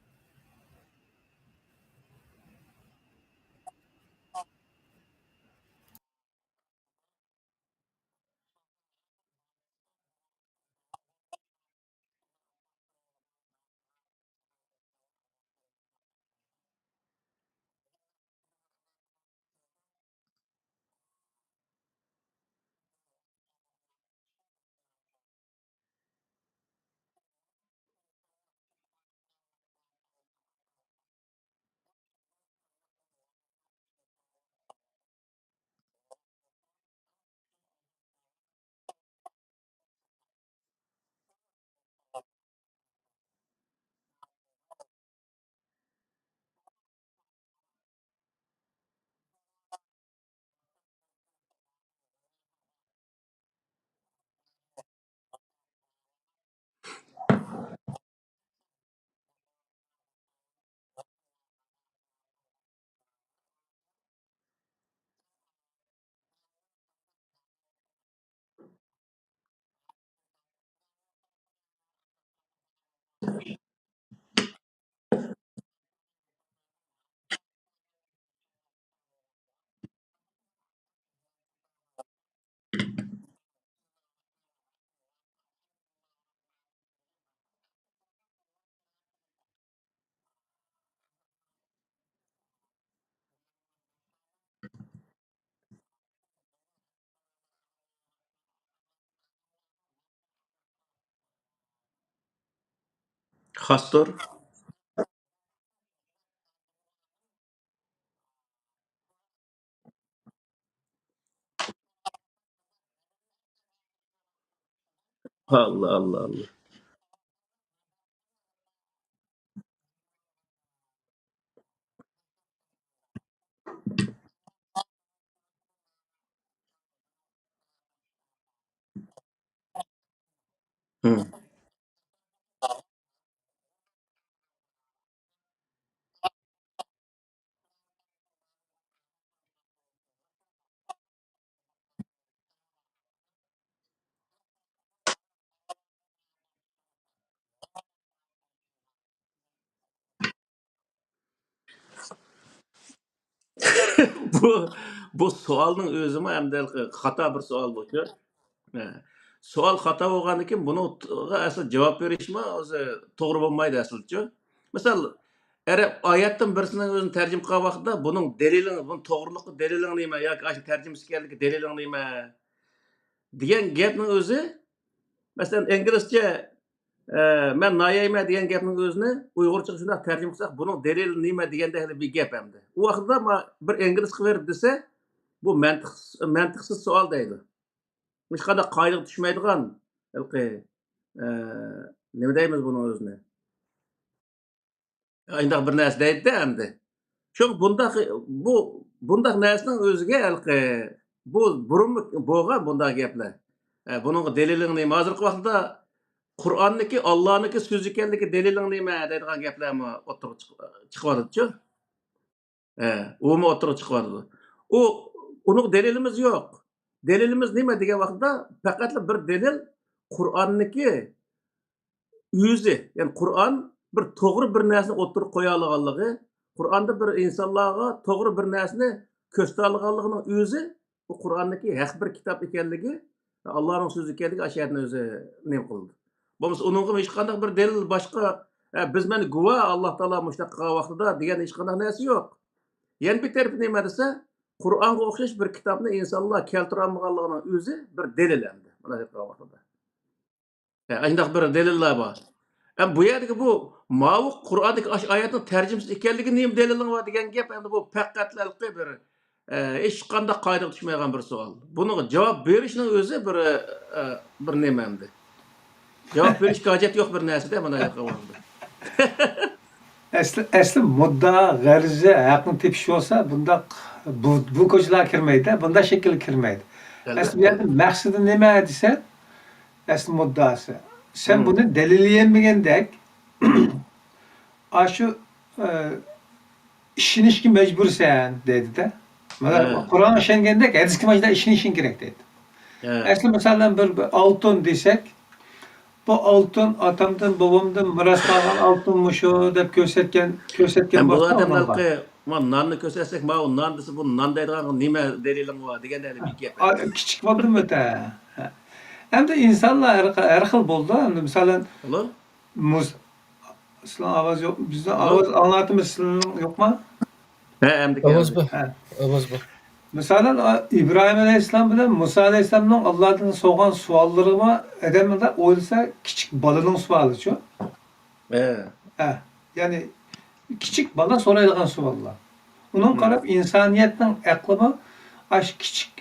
Xasdır. Allah Allah Allah. Hı. bu bu sualning o'zimi ham xato bir savol bu-ku. He. Savol xato bo'lgandan keyin bunga asl javob berishmi o'zi to'g'ri bo'lmaydi aslicha. Misol, agar oyatdan birisining o'zini tarjima qilgan vaqtda buning dalili, buning to'g'riliqi dalili nima yoki ash tarjimasi ekanligi dalili nima degan gapning o'zi, masalan, inglizcha men noyayman degan gapning o'zini uyg'urchaga shunday tarjima qilsak, buning dalili nima deganda hali bir gap hamda. U vaqtda bir ingliz qilib berib desa, bu mantiqsiz savol deydi. Hech qanday qoidaga tushmaydigan halqi nima deymiz buni o'zini? Ayndaq bir narsa deydi-da endi. Shu bundaq narsaning o'ziga halqi bu burunmi bo'lgan bundaq gaplar. Buning dalili nima? Hozirgi vaqtda Qur'onniki Allohniki so'zi ekanligi daliling nima deydigan gaplarmi o'tirib chiqyapti-ku. Umi o'tirib chiqyapti. U uning dalilimiz yo'q. Dalilimiz nima degan vaqtda faqatla bir dalil Qur'onniki o'zi, ya'ni Qur'on bir to'g'ri bir narsani o'tirib qo'ya olganligi, Qur'onda bir insonlarga to'g'ri bir narsani ko'rsata olganligining o'zi bu Qur'onniki haq bir kitob ekanligi, Allohning so'zi ekanligi ashadni o'zi nima qildi. Bo'lmasa uningga hech qanday bir dalil boshqa biz mana guvoh Alloh taolo mushtaq qilgan vaqtida degan hech qanday narsa yo'q. Yana bir tarafdan nima desa, Qur'onga o'xshash bir kitobni insonlar keltira olmaganligining o'zi bir dalil endi. Mana shu vaqtida. Ayndaq bir dalillar bor. Bu yerdagi bu mavu Qur'ondagi ash oyatning tarjimasi ekanligi nima daliling bor degan gap endi bu faqatlalqi bir hech qanday qoidaga tushmaydigan bir savol. Buning javob berishning o'zi bir nima endi. Javob berishga hojat yo'q bir narsa-da mana yoqda. Asli muddao g'arzi haqni tepish bo'lsa, bunda bu ko'chalar kirmaydi, bunda shekilli kirmaydi. Asli bu yerda maqsadi nima desa, asli muddaosi. Sen buni dalillayolmagandek, shu ishonishga majbursan dedi-da. Mana Qur'on ishongandek, hadisga majda ishonishing kerak dedi. Asli masalan bir oltin desak, bu oltin otamdan, bobomdan miros qolgan oltinmi shu deb ko'rsatgan Bu odamlarga nonni ko'rsatsak, mana non desa, bu non deydigan nima daliling bor deganda bir gap. Kichik bo'ldimi-da? Endi insonlar har xil bo'ldi. Endi masalan, sizlar ovoz yo'q, bizning ovoz anlatimiz sizning yo'qmi? Endi Ovoz bor. Ovoz bor. Masalan, İbrahim Aleyhisselam bilan Musa Aleyhisselamning Allohdan so'rgan savollarini odamlar o'ylasa, kichik bolaning savolichu. Ya'ni kichik bola so'raydigan savollar. Uning qarab insoniyatning aqlimi ash kichik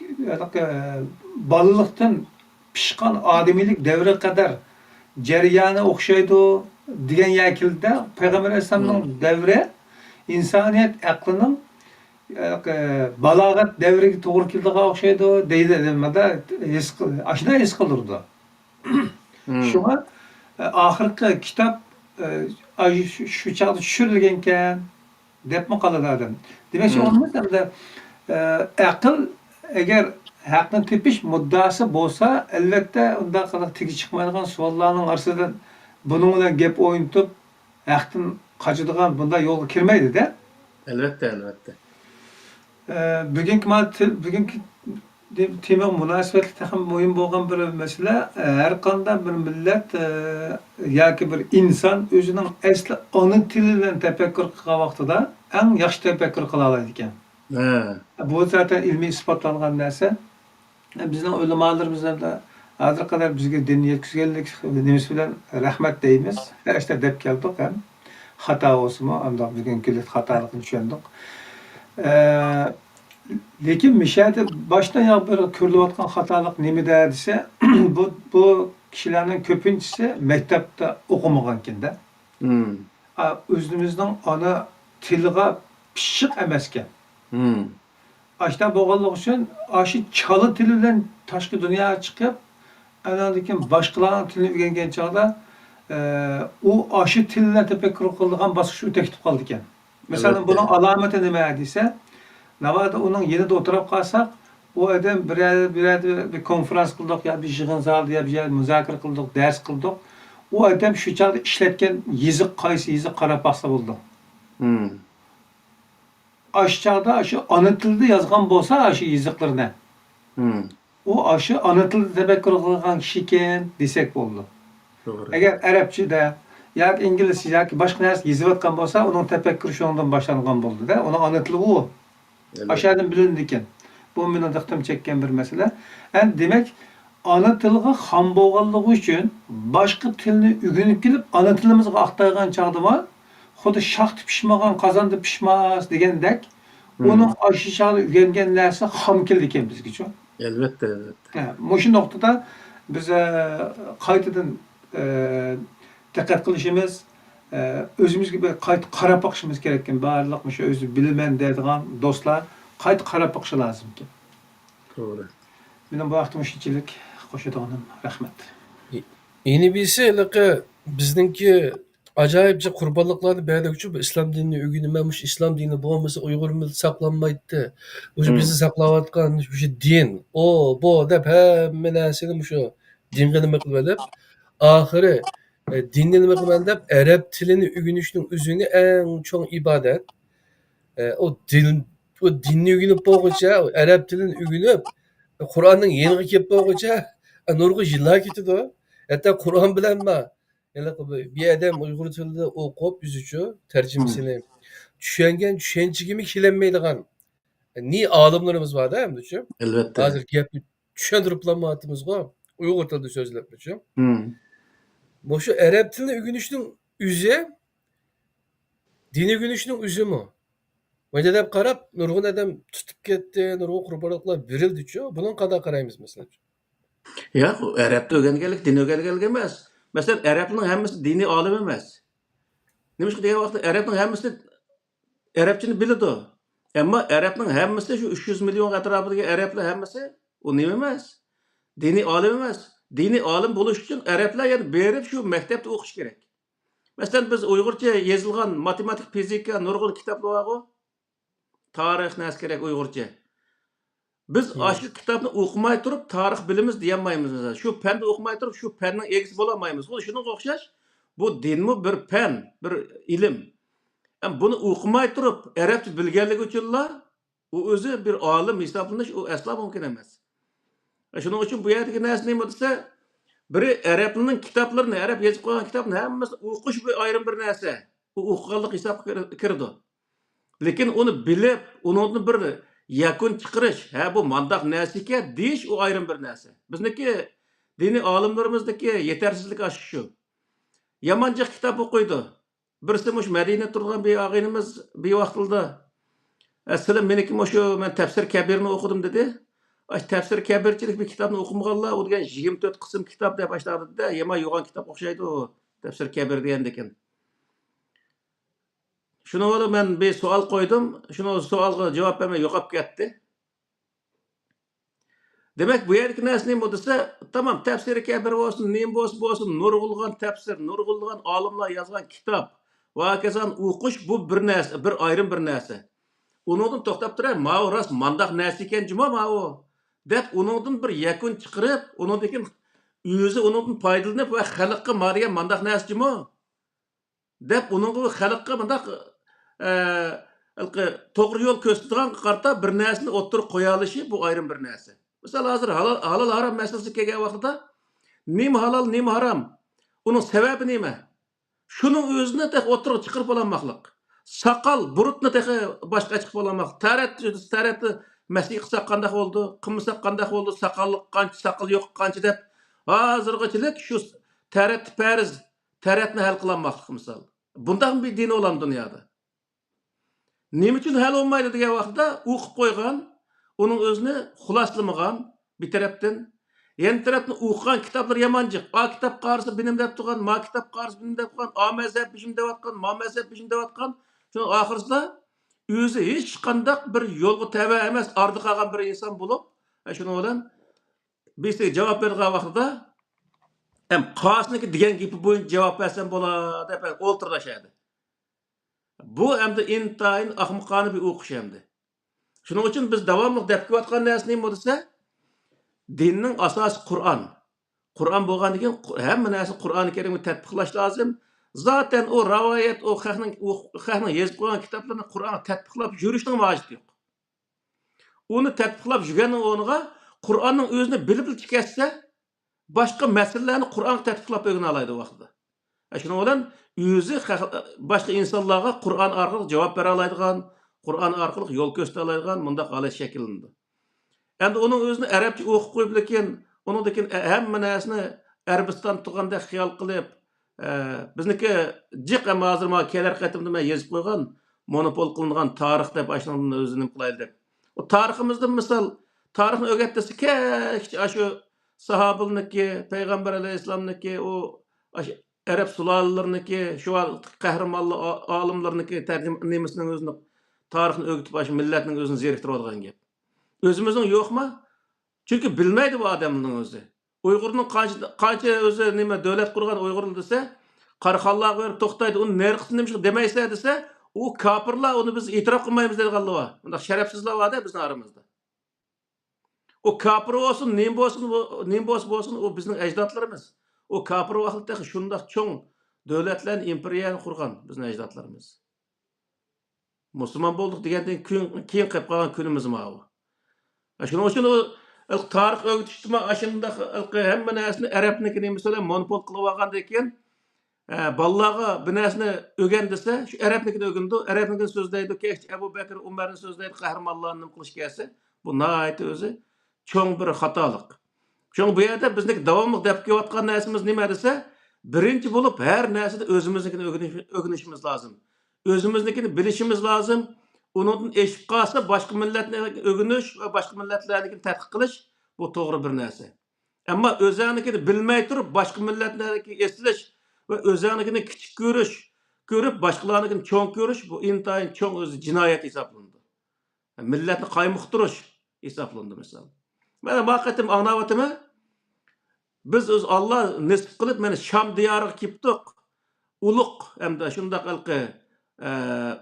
bolalikdan pishqan odamiylik davri qadar jarayoni o'xshaydi degan yakilda Payg'ambar Aleyhisselamning davri insoniyat aqlining balog'at davriga to'g'ri keldigan o'xshaydi deydi nimada ashuna his qildirdi. Shunga oxirgi kitob shu chog'da tushirilgan ekan debmi qoladi odam. Demak, shu o'rnida aql agar haqni tepish muddaosi bo'lsa, albatta unda qilib tegi chiqmaydigan savollarning orasidan buning bilan gap o'ynatib haqdan qochadigan bunday yo'lga kirmaydi-da. Albatta. Bugungi tema munosabatli ham muhim bo'lgan bir masala, har qanday bir millat yoki bir inson o'zining asli ona tili bilan tafakkur qilgan vaqtida eng yaxshi tafakkur qila oladi ekan. Bu zaten ilmiy isbotlangan narsa. Bizning ulamolarimiz ham Hozir qadar bizga dinni yetkazganlik nimasi bilan rahmat deymiz. İşte deb keldik ham. Xato bo'lsinmi, unda bugungi xatolikni tushundik. Lekin mishada boshdan oyoq bir ko'rilayotgan xatolik nimada desa, bu kishilarning ko'pinchisi maktabda o'qimagan ekanda. O'zimizning ona tiliga pishiq emas ekan. Ashta bo'lganligi uchun aşı chala tili bilan tashqi dunyoga chiqib, anadagi boshqalarning tilini o'rgangan chog'da u aşı tilni tafakkur qiladigan bosqich o'tib ketib qoldi ekan. Masalan, Albatta. buning alomati nima desa, navada uning yanida o'tirib qolsak, u odam bir konferans qildik, yo bir yig'in zalda, yo bir muzokara qildik, dars qildik. U odam shu chog'da ishlatgan yiziq qaysi yiziq qarab baqsa bo'ldi. Aşağıda aşı ana tilde yazgan bolsa aşı yiziqlarını. O aşı ana tilde tefekkür qilgan kishi ekan desek bo'ldi. To'g'ri. Agar arabchada yoki inglizcha yoki boshqa narsa yozayotgan bo'lsa, uning tafakkuri shundan boshlangan bo'ldi-da. Uning ana tili u. Aşağıdan bilindi ekan. Bu meni diqqatim chekkan bir masala. Demak, ana tilga ham bo'lganligi uchun boshqa tilni o'rganib kelib, ana tilimizga aqtargan chog'da xuddi shaxti pishmagan qozonda pishmas degandek, onun aşı çağda öğrengen narsa ham keldi ekan bizgacha. Albatta. Shu nuqtada biz qaytadan diqqat qilishimiz, o'zimizga bir qayta qarab boqishimiz kerak ekan. Barliq shu o'zi bilaman deydigan do'stlar qayta qarab boqishi lozim ekan. To'g'ri. Mening bu vaqtim shunchalik qo'shadiganim rahmat. Yeni bilse bizdeki acayipçe kurbanlıklarını beğendik çünkü İslam dinini öğrenmemiş, İslam dini boğması Uygur'umuz saklanmaydı. Bu bizi saklavatkan şu din, bu dep hemen esini şu din kılmak bilip ahire dinlenmek bilip Arap tilini öğrenişinin üzerine en çok ibadet. O dinni öğrenip boğuca, Arap tilini öğrenip Kur'an'ın yeni kip boğuca nurgu yıllar gitti de. Hatta Kur'an bilen mi? Yani bir adam Uygur tilinde okup yüzücü tercümesini düşünce gibi kilenmeydiğen ni alimlerimiz var değil mi düşün? Albatta. Hazır gap düşündürüplanmatımız var. Uygur tilinde sözlepmişim. Bu şu Arap tilini öğrenişinin üzü dini öğrenişinin üzü mü? Böyle de karab nurgun adam tutup gitti, nurgun kurbanlıklar virildi düşün. Bunun kadar karayımız mesela. Ya, Arapta öğrengenlik, din öğrengenlik emas. Mesela Arapның hammasi dini olim emas. Nima degan vaqtda Arapның hammasi Arapchani biladi. Ammo Arapның hammasi shu 300 million atrofidagi Araplar hammasi u nima emas? Dini olim emas. Dini olim bo'lish uchun Araplar yana berib shu maktabda o'qish kerak. Masalan, biz Uyg'urcha yozilgan matematik, fizika, nurg'un kitoblar bor-ku. Tarix nas kerak Uyg'urcha. Biz aşı kitobni o'qimay turib tarix bilimiz deyolmaymiz. Shu fanni o'qimay turib shu fanning egasi bo'la olmaymiz. Shunga o'xshash bu dinmi bir fan, bir ilm. Buni o'qimay turib arabcha bilganligi uchunla u o'zi bir olim hisoblanish u aslo mumkin emas. Shuning uchun bu yerdagi narsa nima desa, biri arabning kitoblarini, arab yozib qo'ygan kitobni hammasi o'qish bir ayrim bir narsa. U o'qiganlik hisobga kirdi. Lekin uni bilib, uni bir yakun chiqarish, bu mandaq narsa ekan deyish u ayrim bir narsa. Bizniki diniy olimlarimizdagi yetersizlik shu. Yamancha kitob o'qiydi. Birisi mush Madina turgan bir og'inimiz bir vaqtda "Sizlar meniki shu men tafsir kabirni o'qidim" dedi. Tafsir kabirchilik bir kitobni o'qimaganlar, u degan 24 qism kitob deb boshladi-da, yema yo'g'on kitob o'xshaydi u tafsir kabir degan ekan. Shuni olib men bir savol qo'ydim. Shuni savolga javob bermay yo'qolib ketdi. Demak, bu yerki narsa nima desa, tamam, tafsiri kabir bo'lsin, nima bo'lsin, nurg'ulg'an tafsir, nurg'ulg'an olimlar yozgan kitob va kazan o'qish bu bir narsa, bir ayrim bir narsa. Uningdan to'xtab turay, "Ma'u ras mandaq narsa ekan juma ma'u" deb uningdan bir yakun chiqarib, uningdan o'zi uningdan foydalanib va xalqqa mariya mandaq narsa juma deb uningga xalqqa mandaq to'g'ri yo'l ko'rsatadigan qarta bir narsani o'ttirib qo'ya olishi bu ayrim bir narsa. Misal hozir halol harom masalasi kelgan vaqtda nima halol, nima harom? Uning sababi nima? Shuning o'zini o'ttirib chiqarib olmoqlik. Saqal, burutni boshqa chiqib olmoq. Taratni masih qilsa qanday bo'ldi? Qilmasa qanday bo'ldi? Saqallik qancha, saqal yo'q qancha deb Hazırgachilik şu tarat fariz, taratni hal qılanmaqlık misal. Bundan bir din olan dünyada. Nima uchun hal olmaydi degan vaqtda o'qib qo'ygan, uning o'zini xuloslamagan bir tarafdan, yana tarafdan o'qigan kitoblar yamanjiq. A kitob qarisi binim deb turgan, ma kitob qarisi binim deb turgan, A mazhab bishim deyotgan, ma mazhab bishim deyotgan. Shuning oxirsida o'zi hech qanday bir yo'lga tava emas, ardi qolgan bir inson bo'lib, shuning bilan bizga javob bergan vaqtida ham qosniki degan gapi bo'yicha javob bersam bo'ladi deb o'ltirlashadi. Bu hamda intayin ahmoqona bir o'qish hamda. Shuning uchun biz davomli deb kelayotgan narsa nima bo'lsa, dinning asosi Qur'on. Qur'on bo'lgandan keyin hamma narsa Qur'oni Karimga tatbiqlash lozim. Zaten o rivoyat, o xalqning yozib qo'ygan kitoblarni Qur'onga tatbiqlab yurishning hojati yo'q. Uni tatbiqlab yurganning o'rniga Qur'onning o'zini bilib chiqarsa, boshqa masalalarni Qur'onga tatbiqlab o'rgana oladi vaqtida. Shuning bilan o'zi boshqa insonlarga Qur'on orqali javob bera oladigan, Qur'on orqali yo'l ko'rsata oladigan bundaq holat shakllandi. Endi uning o'zini arabcha o'qib qo'yib lekin uningdan hamma narsani Arabiston turganda xiyol qilib, bizniki jiq ham hozir ma kelar qatimda men yozib qo'ygan monopol qilingan tarix deb ashuni o'zini qilaydi deb. O tariximizda misol tarixni o'rgatdisi shu sahobalarniki, payg'ambar alayhissalomniki, o Arab sulolalarniki, shu qahramonlar olimlarniki tarjimasning o'zini tarixni o'rgatib shu millatning o'zini zeriktiradigan gap. Özümüzün yok mu? Çünkü bilmeydi bu adamın özü. Uygur'un qancha özü nima devlet kurgan Uygur'lu dese, Qarxallığa verip toxtaydı, onun nerqisini demiş demeyse dese, o kapırlar onu biz itiraf kılmayımız dedi qallı var. Bunda şerefsizler var da bizim aramızda. O kapır olsun, nim olsun, o bizim ecdatlarımız. O kapır vaxtdaki şundaq çoğun devletlerin imperiyanı kurgan bizim ecdatlarımız. Müslüman bolduk degenden keyin qilib qolgan kunimiz ma'u. Shuning uchun o tarix o'rgatishma ashundaq hamma narsani arabnikini masalan monopol qilib olgandan keyin bolalarga bir narsani o'rgandisa, shu arabnikini o'rgandi, arabnikini so'zlaydi, keyin Abu Bakr, Umarni so'zlaydi, qahramonlarni qilish kelsa, bu nihoyat o'zi cho'ng bir xatolik. Cho'ng bu yerda bizniki davomli deb kelayotgan narsamiz nima desa, birinchi bo'lib har narsada o'zimiznikini o'rganishimiz lozim. O'zimiznikini bilishimiz lozim. Onun eşip qalsa başqa millatlarga o'rganish va boshqa millatlarnikini tadqiq qilish bu to'g'ri bir narsa. Ammo o'zingnikini bilmay turib boshqa millatlarniki eslash va o'zingnikini kichik ko'rib boshqalarnikini cho'ng ko'rish bu intayin cho'ng o'zi jinoyat hisoblandi. Millatni qaymoqtirish hisoblandi misol. Mana bu qatim anglayaptimi? Biz o'z Alloh nisb qilib mana Sham diyoriga keldik. Ulug' hamda shundaq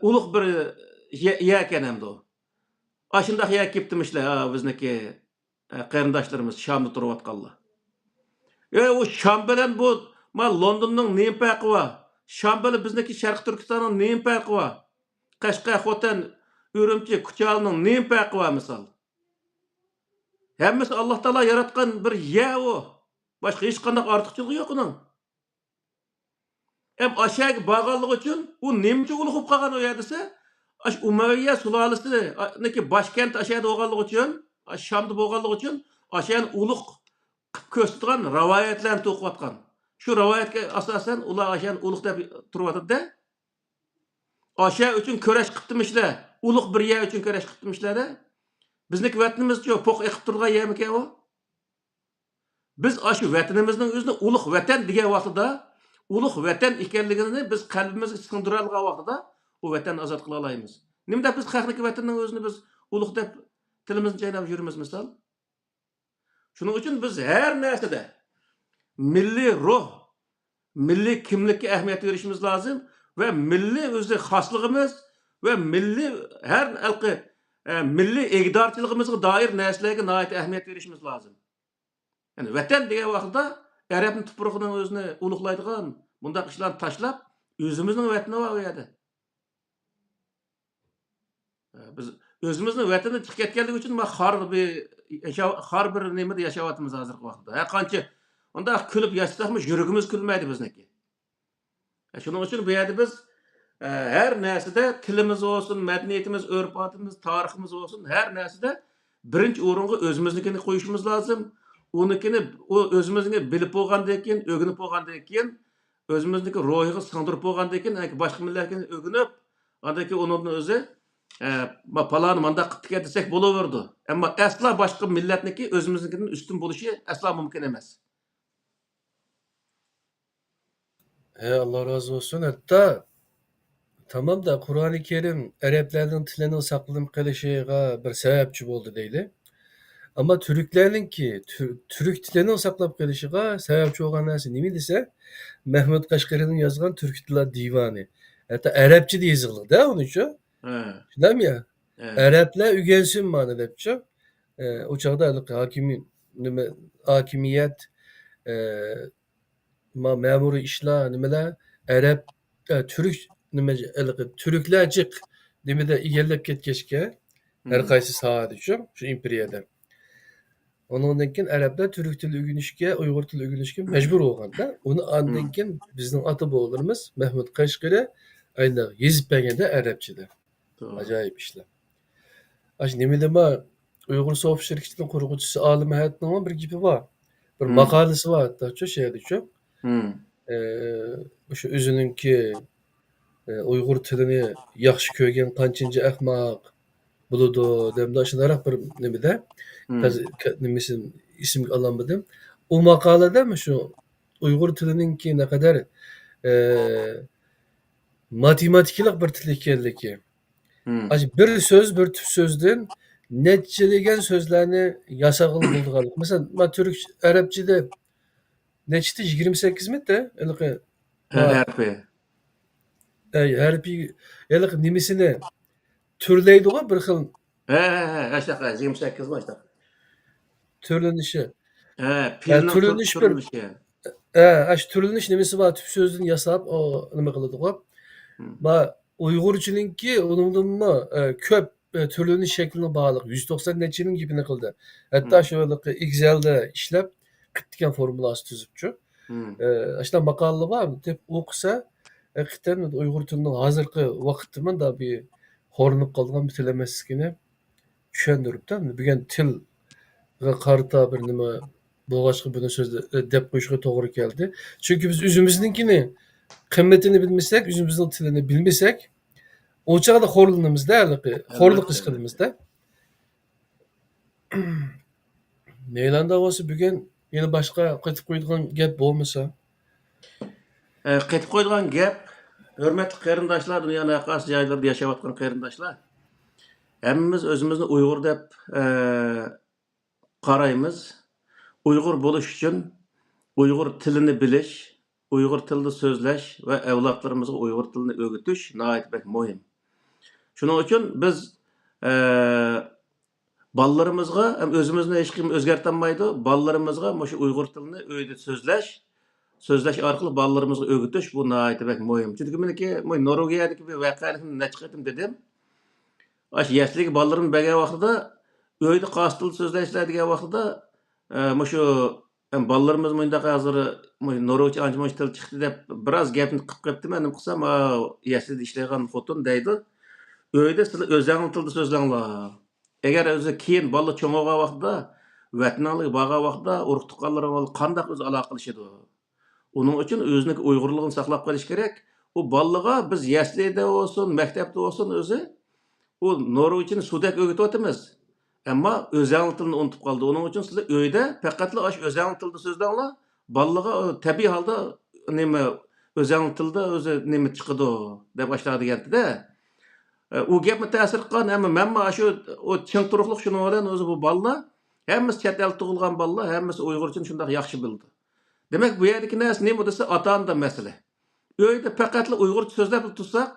ulug' bir yakan hamda o. Aşındaq yak keptimişler bizniki qarindoshlarimiz Shamda turayotganlar. O Sham bilan bu Londonning nima farqi bor? Sham bilan bizniki Sharq Turkistonning nima farqi bor? Qashqar, Xotan, Urumchi, Kuchalning nima farqi bor misol? Hammasi Alloh taolo yaratgan bir yer o. Boshqa hech qanday ortiqchiligi yo'q uning. Hem aşağıya bağlılık için o nima ulug'ib qolgan o yer desa, Umayya sulolasining başkent aşağıda bo'lganligi uchun, Shamda bo'lganligi uchun aşağıni ulug' qilib ko'rsatgan rivoyatlarni to'qiyotgan. Shu rivoyatga asosan ular aşağıni ulug' deb turibdi-da. Aşağı uchun kurash qilibdimishlar. Ulug' bir yer uchun kurash qilibdimishlar-da. Bizniki vatanimizcha poq eqib turgan yermi-ki o? Biz shu vatanimizning o'zini ulug' vatan degan vaqtida ulug' vatan ekanligini biz qalbimizga singdira olgan vaqtida o vatanni ozod qila olamiz. Nima deb biz xalqniki vatanning o'zini biz ulug' deb tilimizni chaynab yurimiz misol? Shuning uchun biz har narsada milliy ruh, milliy kimlikka ahamiyat berishimiz lozim va milliy o'zi xosligimiz va milliy har milliy egdorchiligimizga doir narsalarga nihoyat ahamiyat berishimiz lozim. Yani vatan degan vaqtda Arabning tuprog'ining o'zini ulug'laydigan bundaq ishlarni tashlab, o'zimizning vatani bor u yerda. Biz o'zimizning vatandan chiqib ketganligi uchun xor bir nimada yashayapmiz hozirgi vaqtda. Ha qancha unda kulib yashasaqmi, yuragimiz kulmaydi bizniki. Shuning uchun bu yerda biz har narsada tilimiz olsun, madaniyatimiz, urf-odatimiz, tariximiz olsun, har narsada birinchi o'ringa o'zimiznikini qo'yishimiz lozim. Unikini o özümüzünü bilip bolgandan keyin, ögünüp bolgandan keyin, özümüzniki ruhiga singdirip bolgandan keyin, başqa milletlarni ögünüp, andan keyin onun özü falan manda qıptike desek bolaverdi. Amma asla başqa milletniki özümüznikidan üstün bolishi asla mumkin emas. Allah razı olsun. Hatta tamam da Kur'an-ı Kerim Araplarning tilini saqlanib qolishiga bir sababchi bo'ldi deydi. Ama Türklerninki Türk tilini saqlab qolishiga sababchi bo'lgan narsa nima desa, Mahmud Qashqariyning yozgan Türk tillar divani. Hatta Arapça da yazıldı onun için. Ha. Şunday ya? Ha. Araplar ügensin mani depçi. O çağda hakimiyet e, memuru işler nimeler Arap Türk Türklercik nimede egellep ketkeşke her kaysı saat için şu imperiyada. Ondan keyin Araplar Türk tili öğrenişke, Uygur tili öğrenişke mecbur olganda, onu andan keyin bizning ata-bobolarimiz Mahmud Qashqari ayni yezib berganda Arapchada. Acayip işler. Aş nimeleme Uygur Soğuk Şirketi'nin kurgucusu Alim Hayat'ın bir gibi var. Bir makalesi var hatta şu şeyde şu. Şu özününki Uygur tilini yaxşı kögen kancınca ahmaq buludu demde şundarak bir nimede nimesin isim alamadım. O makalede mi şu Uygur tilininki ne kadar matematiklik bir til ekanligi. Bir söz bir tüp sözden neçelegen sözlerini yasaklı bulduğalık. Mesela Türk Arapçada neçti 28 mi de? Harfi. Harfi elik nimisini türleydi o bir xil Aşağı 28 mi aşağı? türlenişi. Türleniş Aş türleniş nimisi var tüp sözün yasap o nime kılıdı o. Uygurçununki onundan mı köp türleniş şekline bağlı. 190 neçinin gibi ne kıldı. Hatta şöyle Excel'de işlep kıtken formülası tüzüpçü. Aşıdan makalı var mı? Tep okusa hakikaten Uygur tilinin hazırkı vaktimin da bir hornup kaldıgan bir tilemeskini düşündürüp de bugün til karta bir nime boğaçkı bir sözde dep koyuşka doğru geldi. Çünkü biz üzümüzünkini kıymetini bilmesek, üzümüzün tilini bilmesek o çağda horluğumuz değerli, horluk kışkılımızda. Neylan davası bugün yine başka kıtıp koyduğun gap bolmasa? Qetip qo'yilgan gap, hurmatli qarindoshlar, dunyoning qaysi joylarida yashayotgan qarindoshlar, hammamiz o'zimizni Uyg'ur deb qaraymiz. Uyg'ur bo'lish uchun Uyg'ur tilini bilish, Uyg'ur tilida so'zlash va avlodlarimizga Uyg'ur tilini o'rgatish nihoyat muhim. Shuning uchun biz balalarimizga ham o'zimizni hech kim o'zgartirmaydi, balalarimizga shu Uyg'ur tilini uyda so'zlash orqali balalarimizga o'rgatish bu nihoyat muhim. Chunki meniki Norvegiyadagi bir voqealikni necha qatim dedim. Aş yaşlık ballarım bergan vaqtida uyda qas til so'zlashlar degan vaqtida shu ballarimiz mundaq hozir Norveçcha ancha til chiqdi deb biroz gapni qilib qo'yibdi. Men nima qilsam, yaşlıda ishlayotgan xotin deydi. Uyda sizlar o'zingizning tilda so'zlanglar. Agar o'zi keyin balla cho'ng'aygan vaqtida, vatanlik borgan vaqtida urug' tuqqanlarim qanday o'zi aloqa qilishadi. Onun uchun o'zining Uyg'urligini saqlab qolish kerak. U ballaga biz yaşlıda olsun, maktabda olsun o'zi o Norveç'ini sudak öğütüyotimiz. Ama özəng tilini unutub qaldı. Onun üçün sizlər öydə faqatla aş özəng tildə sözlənglar. Ballığa təbii halda nima özəng tildə özü nima çıxıdı deb başladı degandı-da. O gapni ta'sir qilgan, amma men shu o ching turuqliq shuning bilan o'zi bu ballar hammasi chet el tug'ilgan ballar, hammasi Uyg'urchani shunday yaxshi bildi. Demak, bu yerdagi narsa nima desa ota-ona masala. Öydə faqatla Uyg'urcha so'zlab tursak,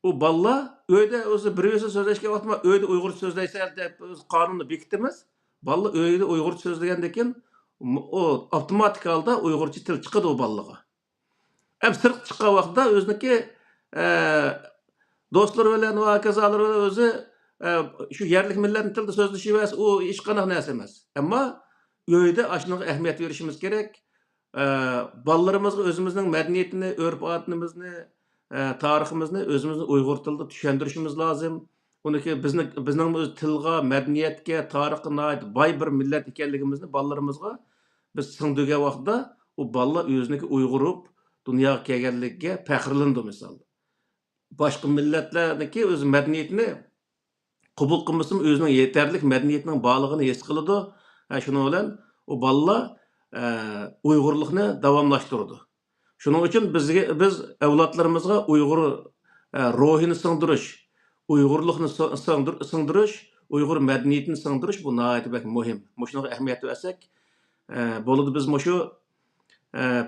o balla öyde o'zi birisi so'zlashga vaqtma öyde Uyg'urcha so'zlaysa deb qonunni bekitamiz. Balla öyde Uyg'urcha so'zlagandan keyin o avtomatik holda Uyg'urcha til chiqadi o ballaga. Ham sirq chiqqan vaqtda o'ziniki do'stlar bilan va akazalar bilan o'zi shu yerlik millatning tilida so'zlashish u hech qanday narsa emas. Ammo öyde ashunga ahamiyat berishimiz kerak. Ballalarimizga o'zimizning madaniyatini, urf-odatimizni tariximizni özümüzün Uyghur tilida tushuntirishimiz lazım. uniki bizning o'z tilga, madaniyatga, tarixga nihoyat boy bir millat ekanligimizni balalarimizga biz singdirgan vaqtda u balalar o'ziniki Uyg'urib dunyoga kelganligiga faxrlandi misol. Boshqa millatlarniki o'z madaniyatini qabul qilmasam o'zining yetarlik madaniyatining borlig'ini his qiladi. Shuning bilan u balalar Uyg'urlikni davomlashtirdi. Shuning uchun biz avlodlarimizga Uyg'ur ruhini singdirish, Uyg'urlikni singdirish, Uyg'ur madaniyatini singdirish bu nihoyat muhim. Shunga ahamiyat bersak, bo'ladi biz shu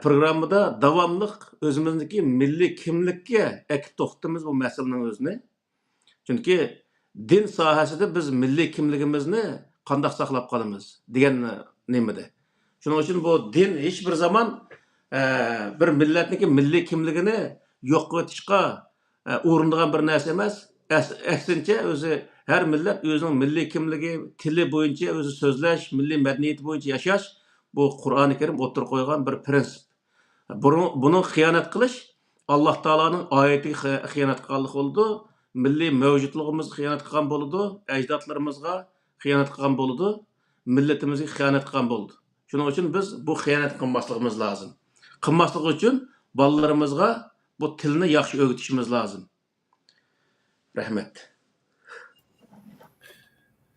programmada davomliq o'zimizniki milliy kimlikka akib to'xtamiz bu masalaning o'zini. Chunki din sohasida biz milliy kimligimizni qanday saqlab qolamiz degan nimada. Shuning uchun bu din hech bir zaman bir millatniki milliy kimligini yo'q qilishga uringan bir narsa emas. Aksincha o'zi har millat o'zining milliy kimligi, tili bo'yicha o'zi so'zlash, milliy madaniyati bo'yicha yashash bu Qur'oni Karim o'tirib qo'ygan bir prinsip. Buni xiyonat qilish Alloh taolaning oyatiga xiyonat qilganlik bo'ldi. Milliy mavjudligimizga xiyonat qilgan bo'ldi, ajdodlarimizga xiyonat qilgan bo'ldi, millatimizga xiyonat qilgan bo'ldi. Shuning uchun biz bu xiyonat qilmasligimiz lozim. Qilmaslik uchun balalarimizga bu tilni yaxshi o'rgatishimiz lozim. Rahmat.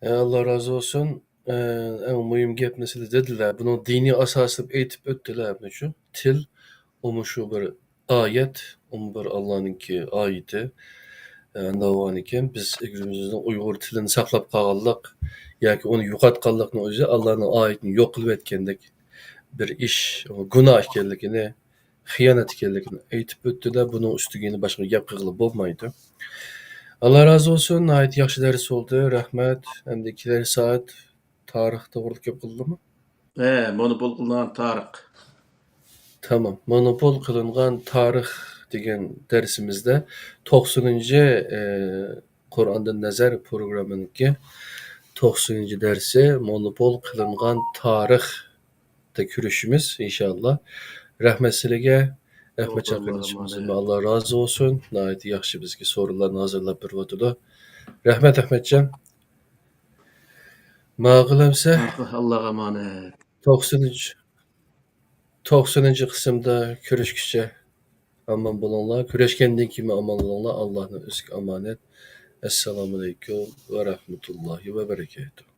Allah razı olsun. En mühim gap mesele dediler. Bunun dini asası eğitip öttüler. Şu til, şu bir ayet, bir Allah'ınki ayeti. Davaniken biz elimizden Uygur tilini saklap kaldık. Yani onu yukartkallıkla özü Allah'ın ayetini yok kılıp etkendek bir iş, günah ekenlikini, hıyanet ekenlikini eğitip öttüler. Bunun üstügeni başka gap kılıp olmaydı. Allah razı olsun. Ait yaxşı ders oldu. Rahmet. Hem de 2 saat tarih doğruluk yapıldı mı? Monopol qilgan tarix. Tamam. Monopol kılıngan tarih degan dersimizde 90. Kur'an'dan nazar programınki 90. dersi monopol kılıngan tarih de görüşümüz inşallah. Rahmet silige. Ahmet Çakır'ın Allah razı olsun. Nayet yaxşı bizge sorularını hazırlap bir vatıda. Rahmet Ahmetcan. Mağılamsa Allah'a emanet. 90. kısımda görüşküçe aman bulunlar. Güreşkenden kimi aman bulunlar. Allah'ın özgü emanet. Esselamu Aleyküm ve Rahmetullahi ve Berekatuhu.